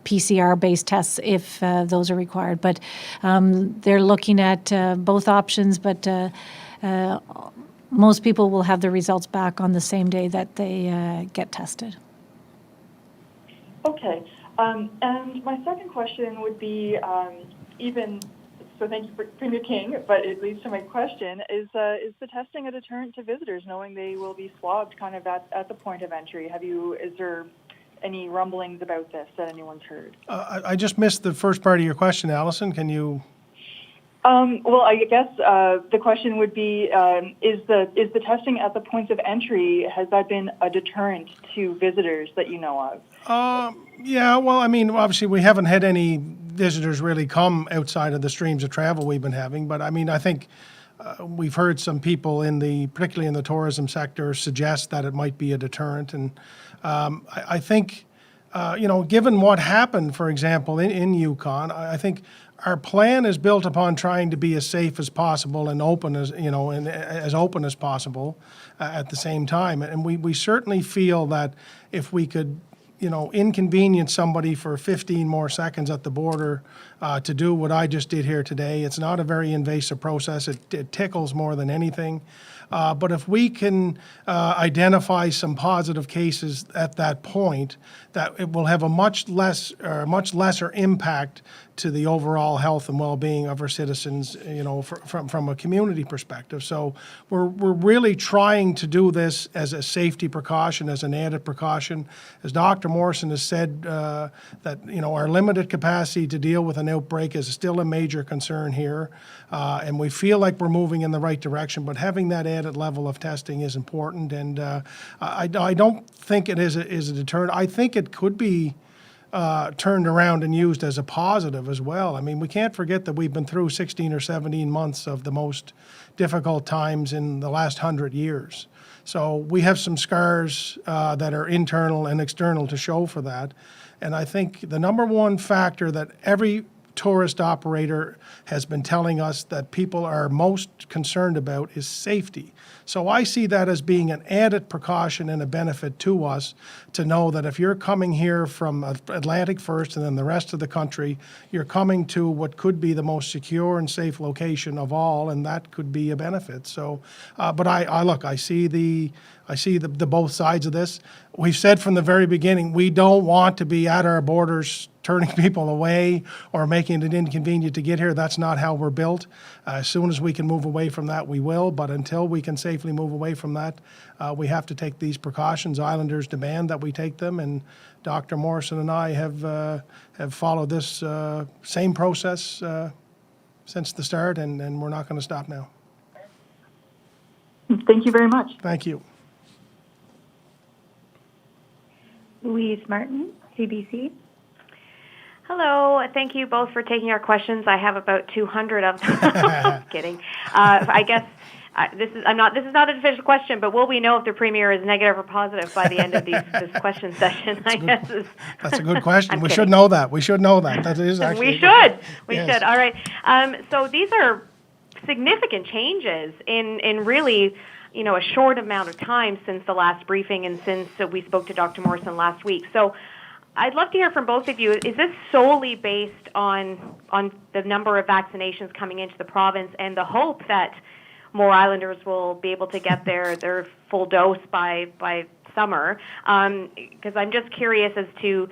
PCR-based tests if those are required. But they're looking at both options, but most people will have the results back on the same day that they get tested. Okay. And my second question would be, so thank you for Premier King, but it leads to my question, is the testing a deterrent to visitors, knowing they will be swabbed kind of at the point of entry? Is there any rumblings about this that anyone's heard? I just missed the first part of your question, Allison. Can you? Well, I guess the question would be, is the testing at the points of entry, has that been a deterrent to visitors that you know of? Yeah, well, I mean, obviously we haven't had any visitors really come outside of the streams of travel we've been having, but I mean, I think we've heard some people particularly in the tourism sector, suggest that it might be a deterrent. And I think, given what happened, for example, in Yukon, I think our plan is built upon trying to be as safe as possible and open as, and as open as possible at the same time. And we certainly feel that if we could, inconvenience somebody for 15 more seconds at the border to do what I just did here today, it's not a very invasive process. It tickles more than anything. But if we can identify some positive cases at that point, that it will have a much lesser impact to the overall health and well-being of our citizens, from a community perspective. So we're really trying to do this as a safety precaution, as an added precaution. As Dr. Morrison has said, that our limited capacity to deal with an outbreak is still a major concern here, and we feel like we're moving in the right direction. But having that added level of testing is important, and I don't think it is a deterrent. I think it could be turned around and used as a positive as well. I mean, we can't forget that we've been through 16 or 17 months of the most difficult times in the last 100 years. So we have some scars that are internal and external to show for that. And I think the number one factor that every tourist operator has been telling us that people are most concerned about is safety. So I see that as being an added precaution and a benefit to us to know that if you're coming here from Atlantic first and then the rest of the country, you're coming to what could be the most secure and safe location of all, and that could be a benefit. So, but I see the both sides of this. We've said from the very beginning, we don't want to be at our borders turning people away or making it inconvenient to get here. That's not how we're built. As soon as we can move away from that, we will. But until we can safely move away from that, we have to take these precautions. Islanders demand that we take them, and Dr. Morrison and I have followed this same process since the start, and we're not going to stop now. Thank you very much. Thank you. Louise Martin, CBC. Hello. Thank you both for taking our questions. I have about 200 of them. Kidding. I guess this is not an official question, but will we know if the premier is negative or positive by the end of this question session? That's a good question. We kidding. should know that. We should know that. That is actually. We should. We Yes. should. All right. So these are significant changes in really, a short amount of time since the last briefing and since we spoke to Dr. Morrison last week. So I'd love to hear from both of you. Is this solely based on the number of vaccinations coming into the province and the hope that more Islanders will be able to get their full dose by summer? Because I'm just curious as to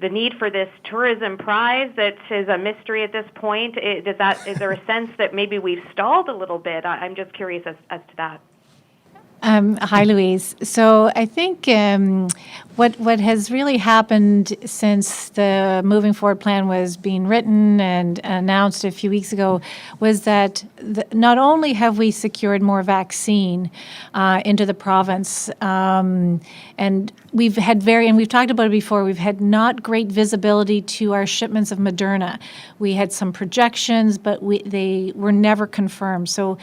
the need for this tourism prize that is a mystery at this point. Is there a sense that maybe we've stalled a little bit? I'm just curious as to that. Hi, Louise. So I think what has really happened since the moving forward plan was being written and announced a few weeks ago was that not only have we secured more vaccine into the province, and we've talked about it before, we've had not great visibility to our shipments of Moderna. We had some projections, but they were never confirmed. So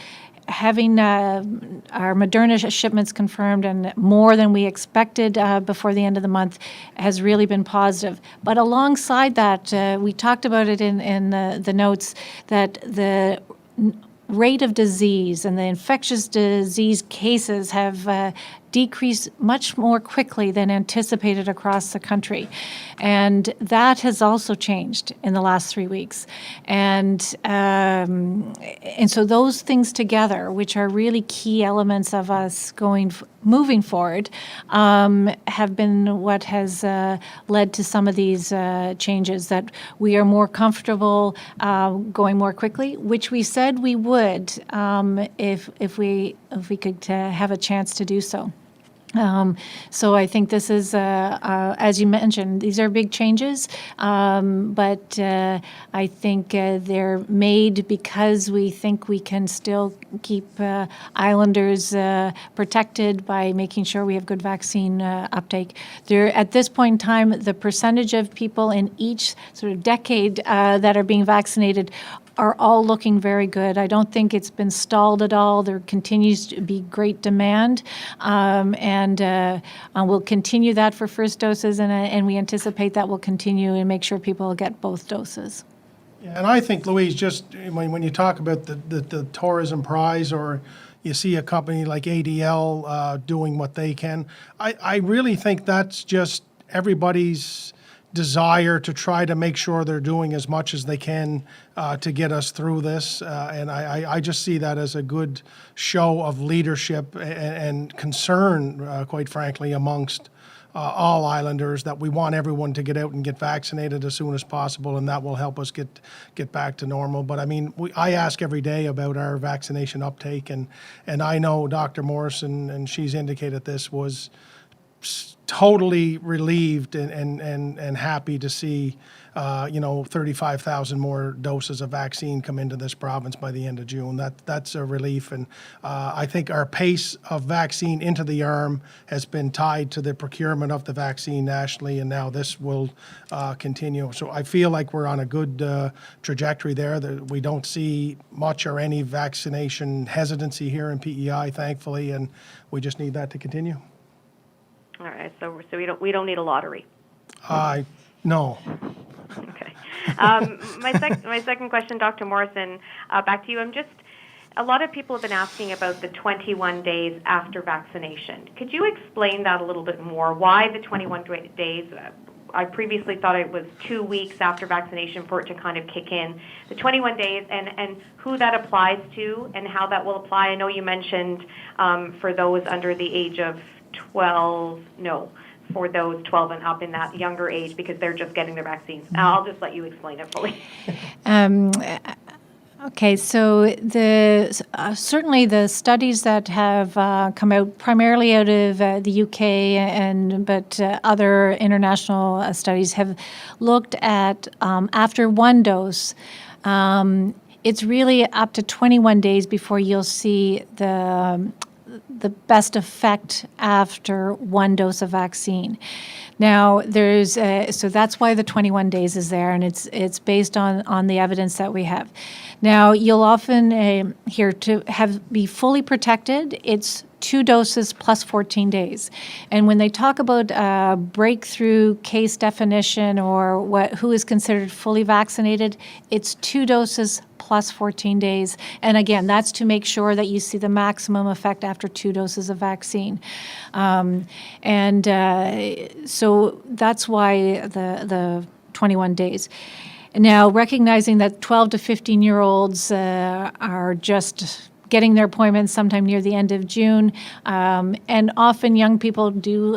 having our Moderna shipments confirmed and more than we expected before the end of the month has really been positive. But alongside that, we talked about it in the notes that the rate of disease and the infectious disease cases have decreased much more quickly than anticipated across the country. And that has also changed in the last 3 weeks. And so those things together, which are really key elements of us moving forward, have been what has led to some of these changes, that we are more comfortable going more quickly, which we said we would if we could have a chance to do so. So I think this is, as you mentioned, these are big changes, but I think they're made because we think we can still keep Islanders protected by making sure we have good vaccine uptake. At this point in time, the percentage of people in each sort of decade that are being vaccinated are all looking very good. I don't think it's been stalled at all. There continues to be great demand, and we'll continue that for first doses, and we anticipate that will continue and make sure people get both doses. And I think, Louise, just when you talk about the tourism prize, or you see a company like ADL doing what they can, I really think that's just everybody's desire to try to make sure they're doing as much as they can to get us through this. And I just see that as a good show of leadership and concern, quite frankly, amongst all Islanders, that we want everyone to get out and get vaccinated as soon as possible, and that will help us get back to normal. But I mean, I ask every day about our vaccination uptake, and I know Dr. Morrison, and she's indicated this, was totally relieved and happy to see 35,000 more doses of vaccine come into this province by the end of June. That's a relief. And I think our pace of vaccine into the arm has been tied to the procurement of the vaccine nationally, and now this will continue. So I feel like we're on a good trajectory there. That we don't see much or any vaccination hesitancy here in PEI, thankfully, and we just need that to continue. All right, so we don't need a lottery. No. Okay. My second question, Dr. Morrison, back to you. A lot of people have been asking about the 21 days after vaccination. Could you explain that a little bit more? Why the 21 days? I previously thought it was 2 weeks after vaccination for it to kind of kick in. The 21 days and who that applies to and how that will apply. I know you mentioned for those under the age of 12, for those 12 and up in that younger age because they're just getting their vaccines. I'll just let you explain it fully. Okay, so certainly the studies that have come out primarily out of the UK but other international studies have looked at after one dose. It's really up to 21 days before you'll see the best effect after one dose of vaccine. Now, so that's why the 21 days is there, and it's based on the evidence that we have. Now, you'll often hear to be fully protected, it's 2 doses plus 14 days. And when they talk about breakthrough case definition or who is considered fully vaccinated, it's 2 doses plus 14 days. And again, that's to make sure that you see the maximum effect after 2 doses of vaccine. So that's why the 21 days. Now, recognizing that 12 to 15-year-olds are just getting their appointments sometime near the end of June, and often young people do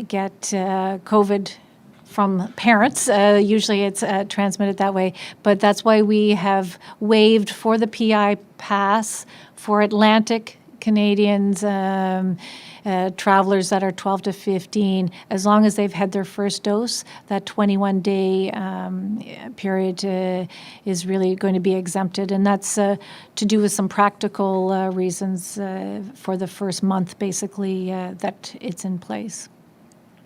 get COVID from parents. Usually it's transmitted that way, but that's why we have waived for the Pei Pass for Atlantic Canadians, travelers that are 12 to 15, as long as they've had their first dose, that 21-day period is really going to be exempted. And that's to do with some practical reasons for the first month, basically, that it's in place.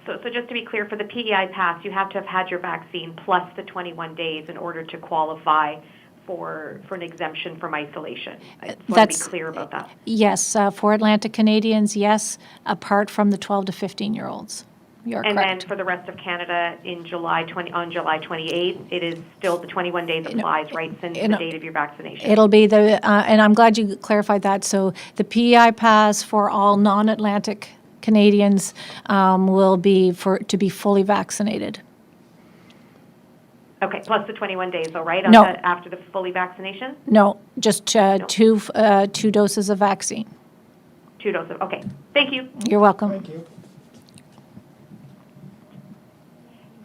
So just to be clear, for the PEI Pass, you have to have had your vaccine plus the 21 days in order to qualify for an exemption from isolation. I just want to be clear about that. Yes, for Atlantic Canadians, yes, apart from the 12 to 15-year-olds. You're correct. And then for the rest of Canada on July 28th, it is still the 21 days applies, right, since the date of your vaccination. It'll be and I'm glad you clarified that. So the PEI Pass for all non-Atlantic Canadians will be to be fully vaccinated. Okay, plus the 21 days, though, right? No. After the fully vaccination? No, just two doses of vaccine. 2 doses. Okay. Thank you. You're welcome. Thank you.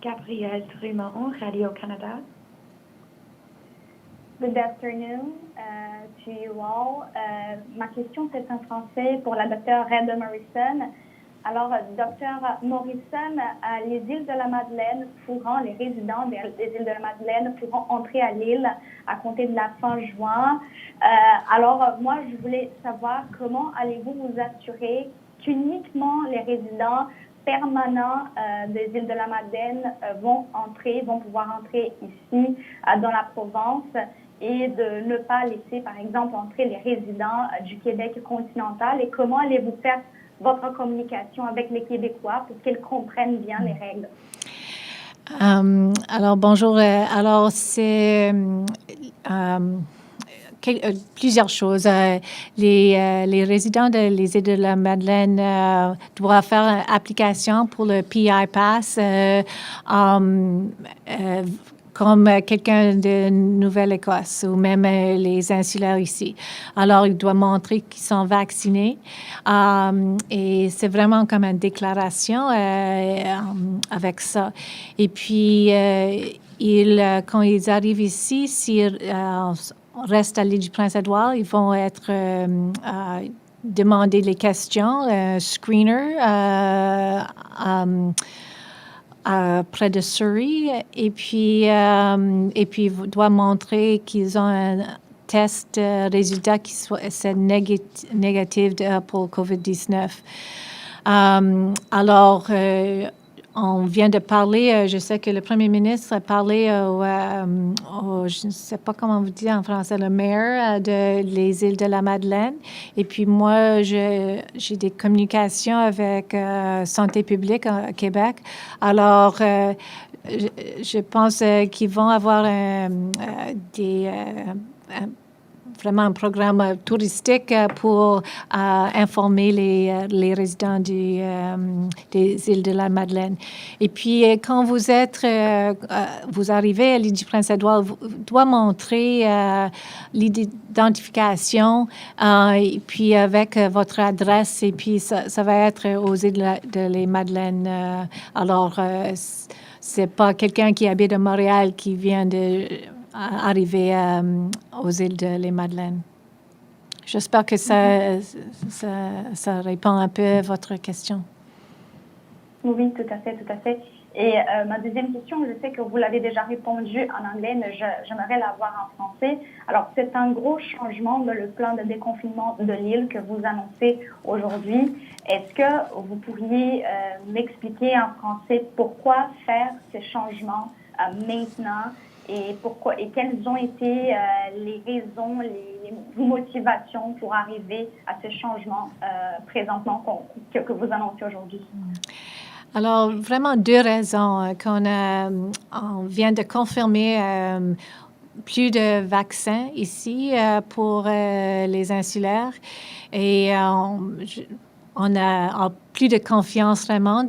Gabrielle Drumeau, Radio-Canada. Good afternoon to you all. Ma question, c'est en français pour la docteure Reda Morrison. Alors, docteur Morrison, les îles de la Madeleine les résidents des îles de la Madeleine pourront entrer à l'île à compter de la fin juin. Alors, moi, je voulais savoir comment allez-vous vous assurer qu'uniquement les résidents permanents des îles de la Madeleine vont pouvoir entrer ici dans la province et de ne pas laisser, par exemple, entrer les résidents du Québec continental, et comment allez-vous faire votre communication avec les Québécois pour qu'ils comprennent bien les règles? Alors, bonjour. Alors, c'est plusieurs choses. Les résidents des îles de la Madeleine doivent faire application pour le Pei Pass comme quelqu'un de Nouvelle-Écosse ou même les insulaires ici. Alors, ils doivent montrer qu'ils sont vaccinés. Et c'est vraiment comme une déclaration avec ça. Et puis, quand ils arrivent ici, s'ils restent à l'île du Prince-Édouard, ils vont être demander les questions, screener, près de Surrey et puis doit montrer qu'ils ont un test résultat qui soit négatif pour COVID-19. Alors, on vient de parler, je sais que le premier ministre a parlé je ne sais pas comment vous dire en français, le maire de les îles de la Madeleine. Et puis moi, j'ai des communications avec Santé publique à Québec. Alors, je pense qu'ils vont avoir vraiment un programme touristique pour informer les résidents des îles de la Madeleine. Et puis, quand vous arrivez à l'île du Prince-Édouard, vous doit montrer l'identification et puis avec votre adresse, et puis ça va être aux îles de la Madeleine. Alors, c'est pas quelqu'un qui habite à Montréal qui vient arriver aux îles de les Madeleines. J'espère que ça répond un peu à votre question. Oui, tout à fait, tout à fait. Et ma deuxième question, je sais que vous l'avez déjà répondu en anglais, mais j'aimerais l'avoir en français. Alors, c'est un gros changement dans le plan de déconfinement de l'île que vous annoncez aujourd'hui. Est-ce que vous pourriez m'expliquer en français pourquoi faire ces changements maintenant et quelles ont été les raisons, les motivations pour arriver à ce changement présentement que vous annoncez aujourd'hui? Alors, vraiment deux raisons. On vient de confirmer plus de vaccins ici pour les insulaires et on a plus de confiance vraiment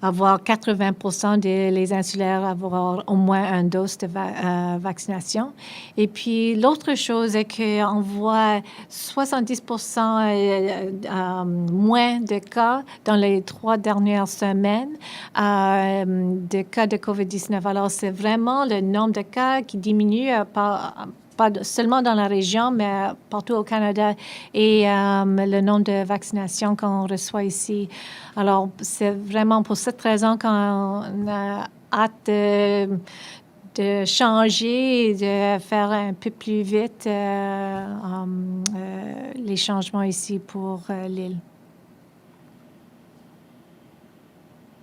avoir 80% des insulaires avoir au moins une dose de vaccination. Et puis, l'autre chose est qu'on voit 70% moins de cas dans les 3 dernières semaines de cas de COVID-19. Alors, c'est vraiment le nombre de cas qui diminue pas seulement dans la région, mais partout au Canada, et le nombre de vaccinations qu'on reçoit ici. Alors, c'est vraiment pour cette raison qu'on a hâte de changer et de faire un peu plus vite les changements ici pour l'île.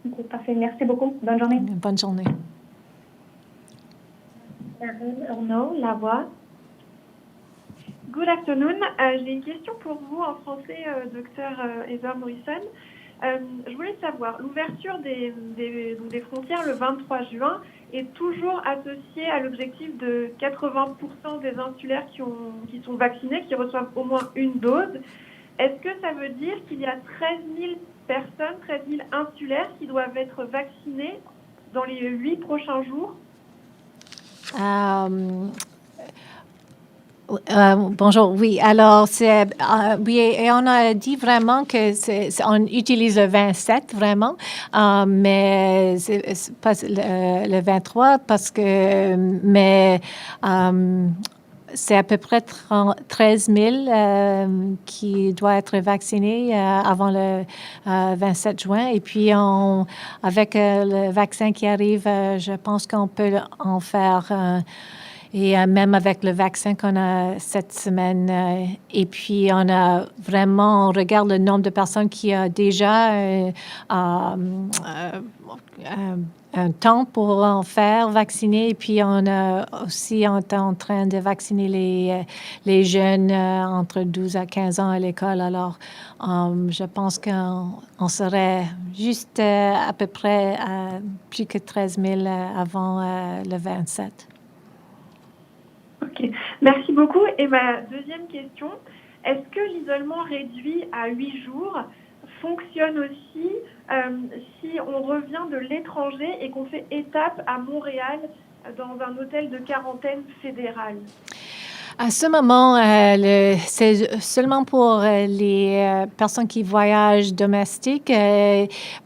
Okay, parfait. Merci beaucoup. Bonne journée. Bonne journée. Karen Arnaud, La Voix. Good afternoon. J'ai une question pour vous en français, docteur Heather Morrison. Je voulais savoir, l'ouverture des frontières le 23 juin est toujours associée à l'objectif de 80% des insulaires qui sont vaccinés, qui reçoivent au moins une dose. Est-ce que ça veut dire qu'il y a 13 000 personnes, 13 000 insulaires qui doivent être vaccinés dans les 8 prochains jours? Bonjour, oui. Alors, oui, et on a dit vraiment que on utilise le 27 vraiment, mais c'est pas le 23 parce que, c'est à peu près 13 000 qui doivent être vaccinés avant le 27 juin. Et puis, avec le vaccin qui arrive, je pense qu'on peut en faire et même avec le vaccin qu'on a cette semaine. Et puis, on regarde le nombre de personnes qui a déjà un temps pour en faire vacciner. Et puis, on a aussi en train de vacciner les jeunes entre 12 à 15 ans à l'école. Alors, je pense qu'on serait juste à peu près plus que 13 000 avant le 27. Ok, merci beaucoup. Et ma deuxième question, est-ce que l'isolement réduit à 8 jours fonctionne aussi si on revient de l'étranger et qu'on fait étape à Montréal dans un hôtel de quarantaine fédérale? À ce moment, c'est seulement pour les personnes qui voyagent domestiques,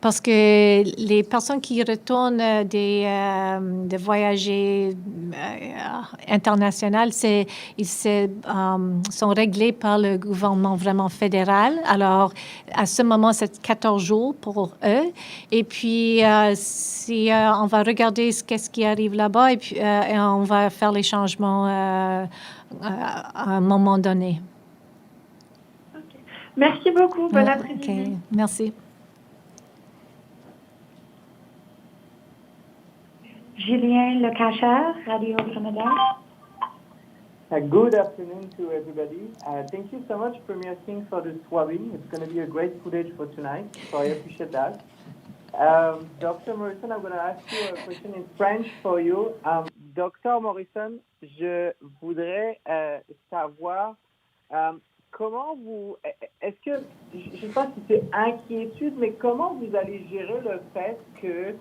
parce que les personnes qui retournent de voyager international, sont réglés par le gouvernement vraiment fédéral. Alors, à ce moment, c'est 14 jours pour eux. Et puis, si on va regarder qu'est-ce qui arrive là-bas, et puis et on va faire les changements à un moment donné. Merci beaucoup. Bon après-midi. OK, merci. Julien Lecacheur, Radio-Canada. Good afternoon to everybody. Thank you so much, Premier King, for the swabbing. It's going to be a great footage for tonight, so I appreciate that. Dr. Morrison, I'm going to ask you a question in French for you. Dr. Morrison, je voudrais savoir comment vous... Est-ce que, je ne sais pas si c'est inquiétude, mais comment vous allez gérer le fait que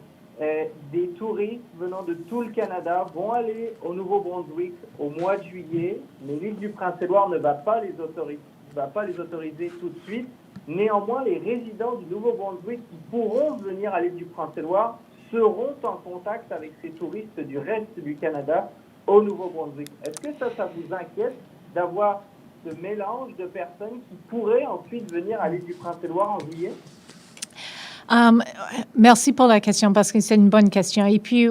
des touristes venant de tout le Canada vont aller au Nouveau-Brunswick au mois de juillet, mais l'île du Prince-Édouard ne va pas les autoriser tout de suite. Néanmoins, les résidents du Nouveau-Brunswick qui pourront venir à l'île du Prince-Édouard seront en contact avec ces touristes du reste du Canada au Nouveau-Brunswick. Est-ce que ça vous inquiète d'avoir ce mélange de personnes qui pourraient ensuite venir à l'île du Prince-Édouard en juillet? Merci pour la question parce que c'est une bonne question. Et puis,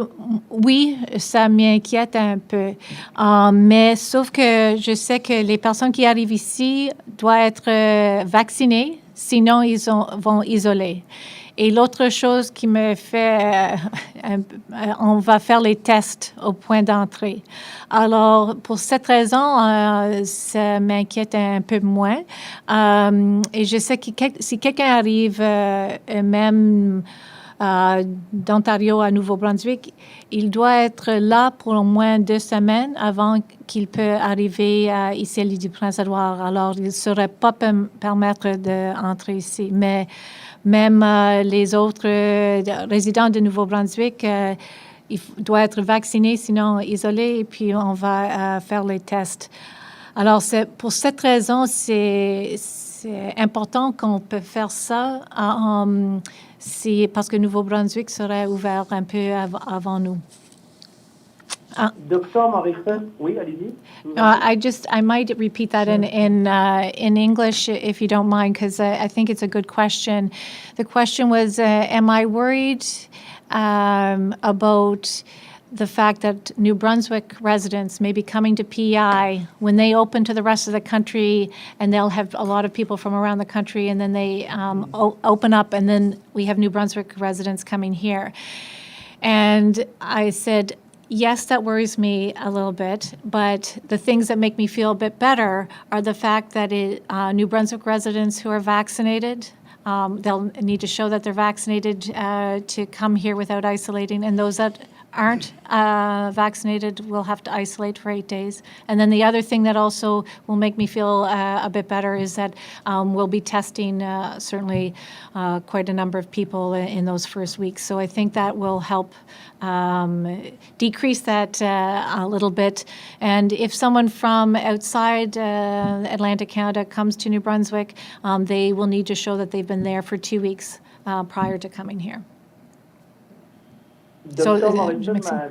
oui, ça m'inquiète un peu. Mais sauf que je sais que les personnes qui arrivent ici doivent être vaccinées, sinon ils vont isoler. Et l'autre chose qui me fait, on va faire les tests au point d'entrée. Alors, pour cette raison, ça m'inquiète un peu moins. Et je sais que si quelqu'un arrive même d'Ontario à Nouveau-Brunswick, il doit être là pour au moins 2 semaines avant qu'il peut arriver ici à l'île du Prince-Édouard. Alors, il ne saurait pas permettre d'entrer ici. Mais même les autres résidents de Nouveau-Brunswick, ils doivent être vaccinés, sinon isolés, et puis on va faire les tests. Alors, pour cette raison, c'est important qu'on peut faire ça parce que Nouveau-Brunswick serait ouvert un peu avant nous. Dr. Morrison, oui, allez-y. I might repeat that in English, if you don't mind, because I think it's a good question. The question was, am I worried about the fact that New Brunswick residents may be coming to PEI when they open to the rest of the country, and they'll have a lot of people from around the country, and then they open up, and then we have New Brunswick residents coming here. And I said, yes, that worries me a little bit, but the things that make me feel a bit better are the fact that New Brunswick residents who are vaccinated, they'll need to show that they're vaccinated to come here without isolating, and those that aren't vaccinated will have to isolate for 8 days. And then the other thing that also will make me feel a bit better is that we'll be testing certainly quite a number of people in those first weeks. So I think that will help decrease that a little bit. And if someone from outside Atlantic Canada comes to New Brunswick, they will need to show that they've been there for 2 weeks prior to coming here. Dr. Morrison, ma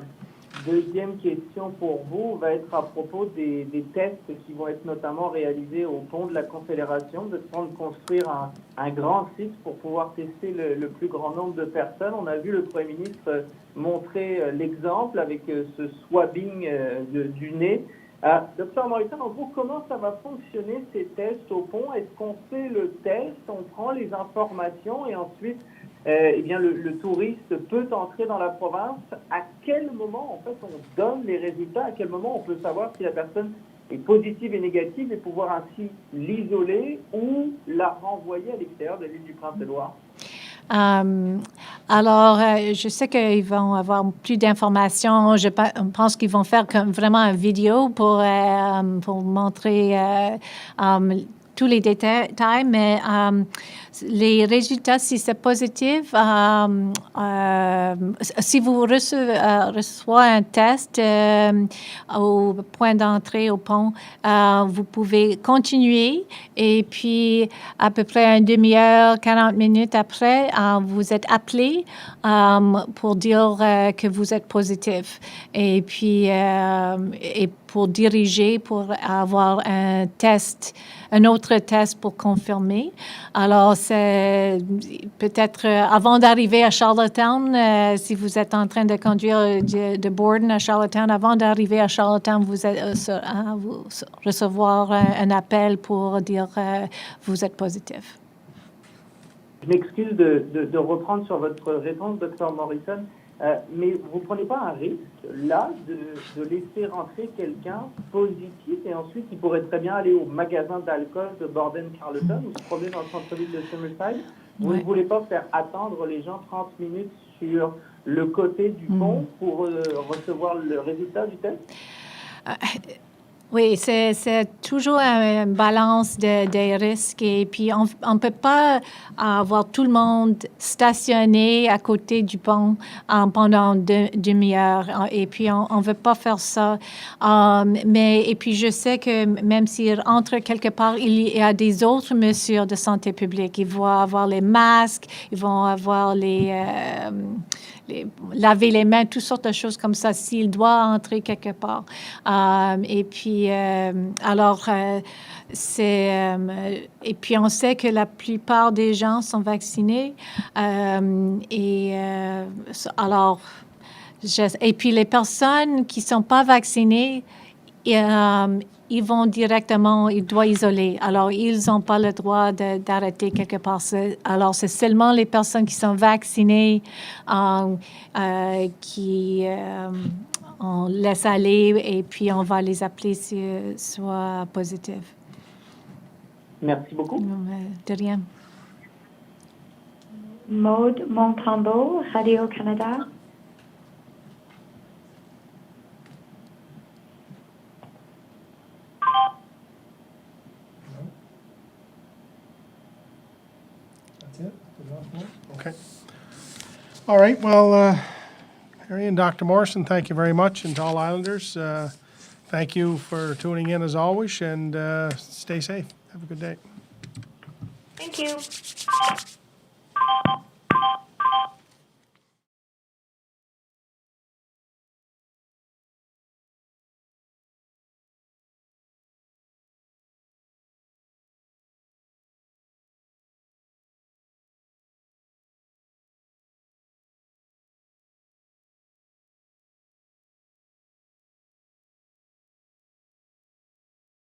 deuxième question pour vous va être à propos des tests qui vont être notamment réalisés au pont de la Confédération, de construire un grand site pour pouvoir tester le plus grand nombre de personnes. On a vu le Premier ministre montrer l'exemple avec ce swabbing du nez. Dr. Morrison, en gros, comment ça va fonctionner ces tests au pont? Est-ce qu'on fait le test, on prend les informations et ensuite eh bien, le touriste peut entrer dans la province? À quel moment, en fait, on donne les résultats? À quel moment on peut savoir si la personne est positive et négative et pouvoir ainsi l'isoler ou la renvoyer à l'extérieur de l'île du Prince-Édouard? Alors, je sais qu'ils vont avoir plus d'informations. Je pense qu'ils vont faire vraiment une vidéo pour montrer tous les détails, mais les résultats, si c'est positif, si vous recevez un test au point d'entrée au pont, vous pouvez continuer et puis à peu près une demi-heure, 40 minutes après, vous êtes appelé pour dire que vous êtes positif. Et puis, et pour diriger, pour avoir un autre test pour confirmer. Alors, c'est peut-être avant d'arriver à Charlottetown, si vous êtes en train de conduire de Borden à Charlottetown, avant d'arriver à Charlottetown, vous recevoir un appel pour dire vous êtes positif. Je m'excuse de reprendre sur votre réponse, Dr. Morrison, mais vous ne prenez pas un risque, là, de laisser rentrer quelqu'un positif et ensuite il pourrait très bien aller au magasin d'alcool de Borden-Carleton ou se promener dans le centre-ville de Summerside. Vous ne voulez pas faire attendre les gens 30 minutes sur le côté du pont pour recevoir le résultat du test? Oui, c'est toujours une balance des risques et puis on ne peut pas avoir tout le monde stationné à côté du pont pendant demi-heure et puis on ne veut pas faire ça. Et puis je sais que même s'ils rentrent quelque part, il y a des autres mesures de santé publique. Ils vont avoir les masques, ils vont avoir laver les mains, toutes sortes de choses comme ça, s'il doit entrer quelque part. Et puis, et puis on sait que la plupart des gens sont vaccinés. Et puis les personnes qui ne sont pas vaccinées, ils vont directement, ils doivent isoler. Alors, ils n'ont pas le droit d'arrêter quelque part. Alors, c'est seulement les personnes qui sont vaccinées qui on laisse aller et puis on va les appeler s'ils soient positifs. Merci beaucoup. De rien. Maude Montembeau, Radio-Canada. That's it? Okay. All right. Well, Harry and Dr. Morrison, thank you very much. And to all Islanders, thank you for tuning in as always. And stay safe. Have a good day. Thank you.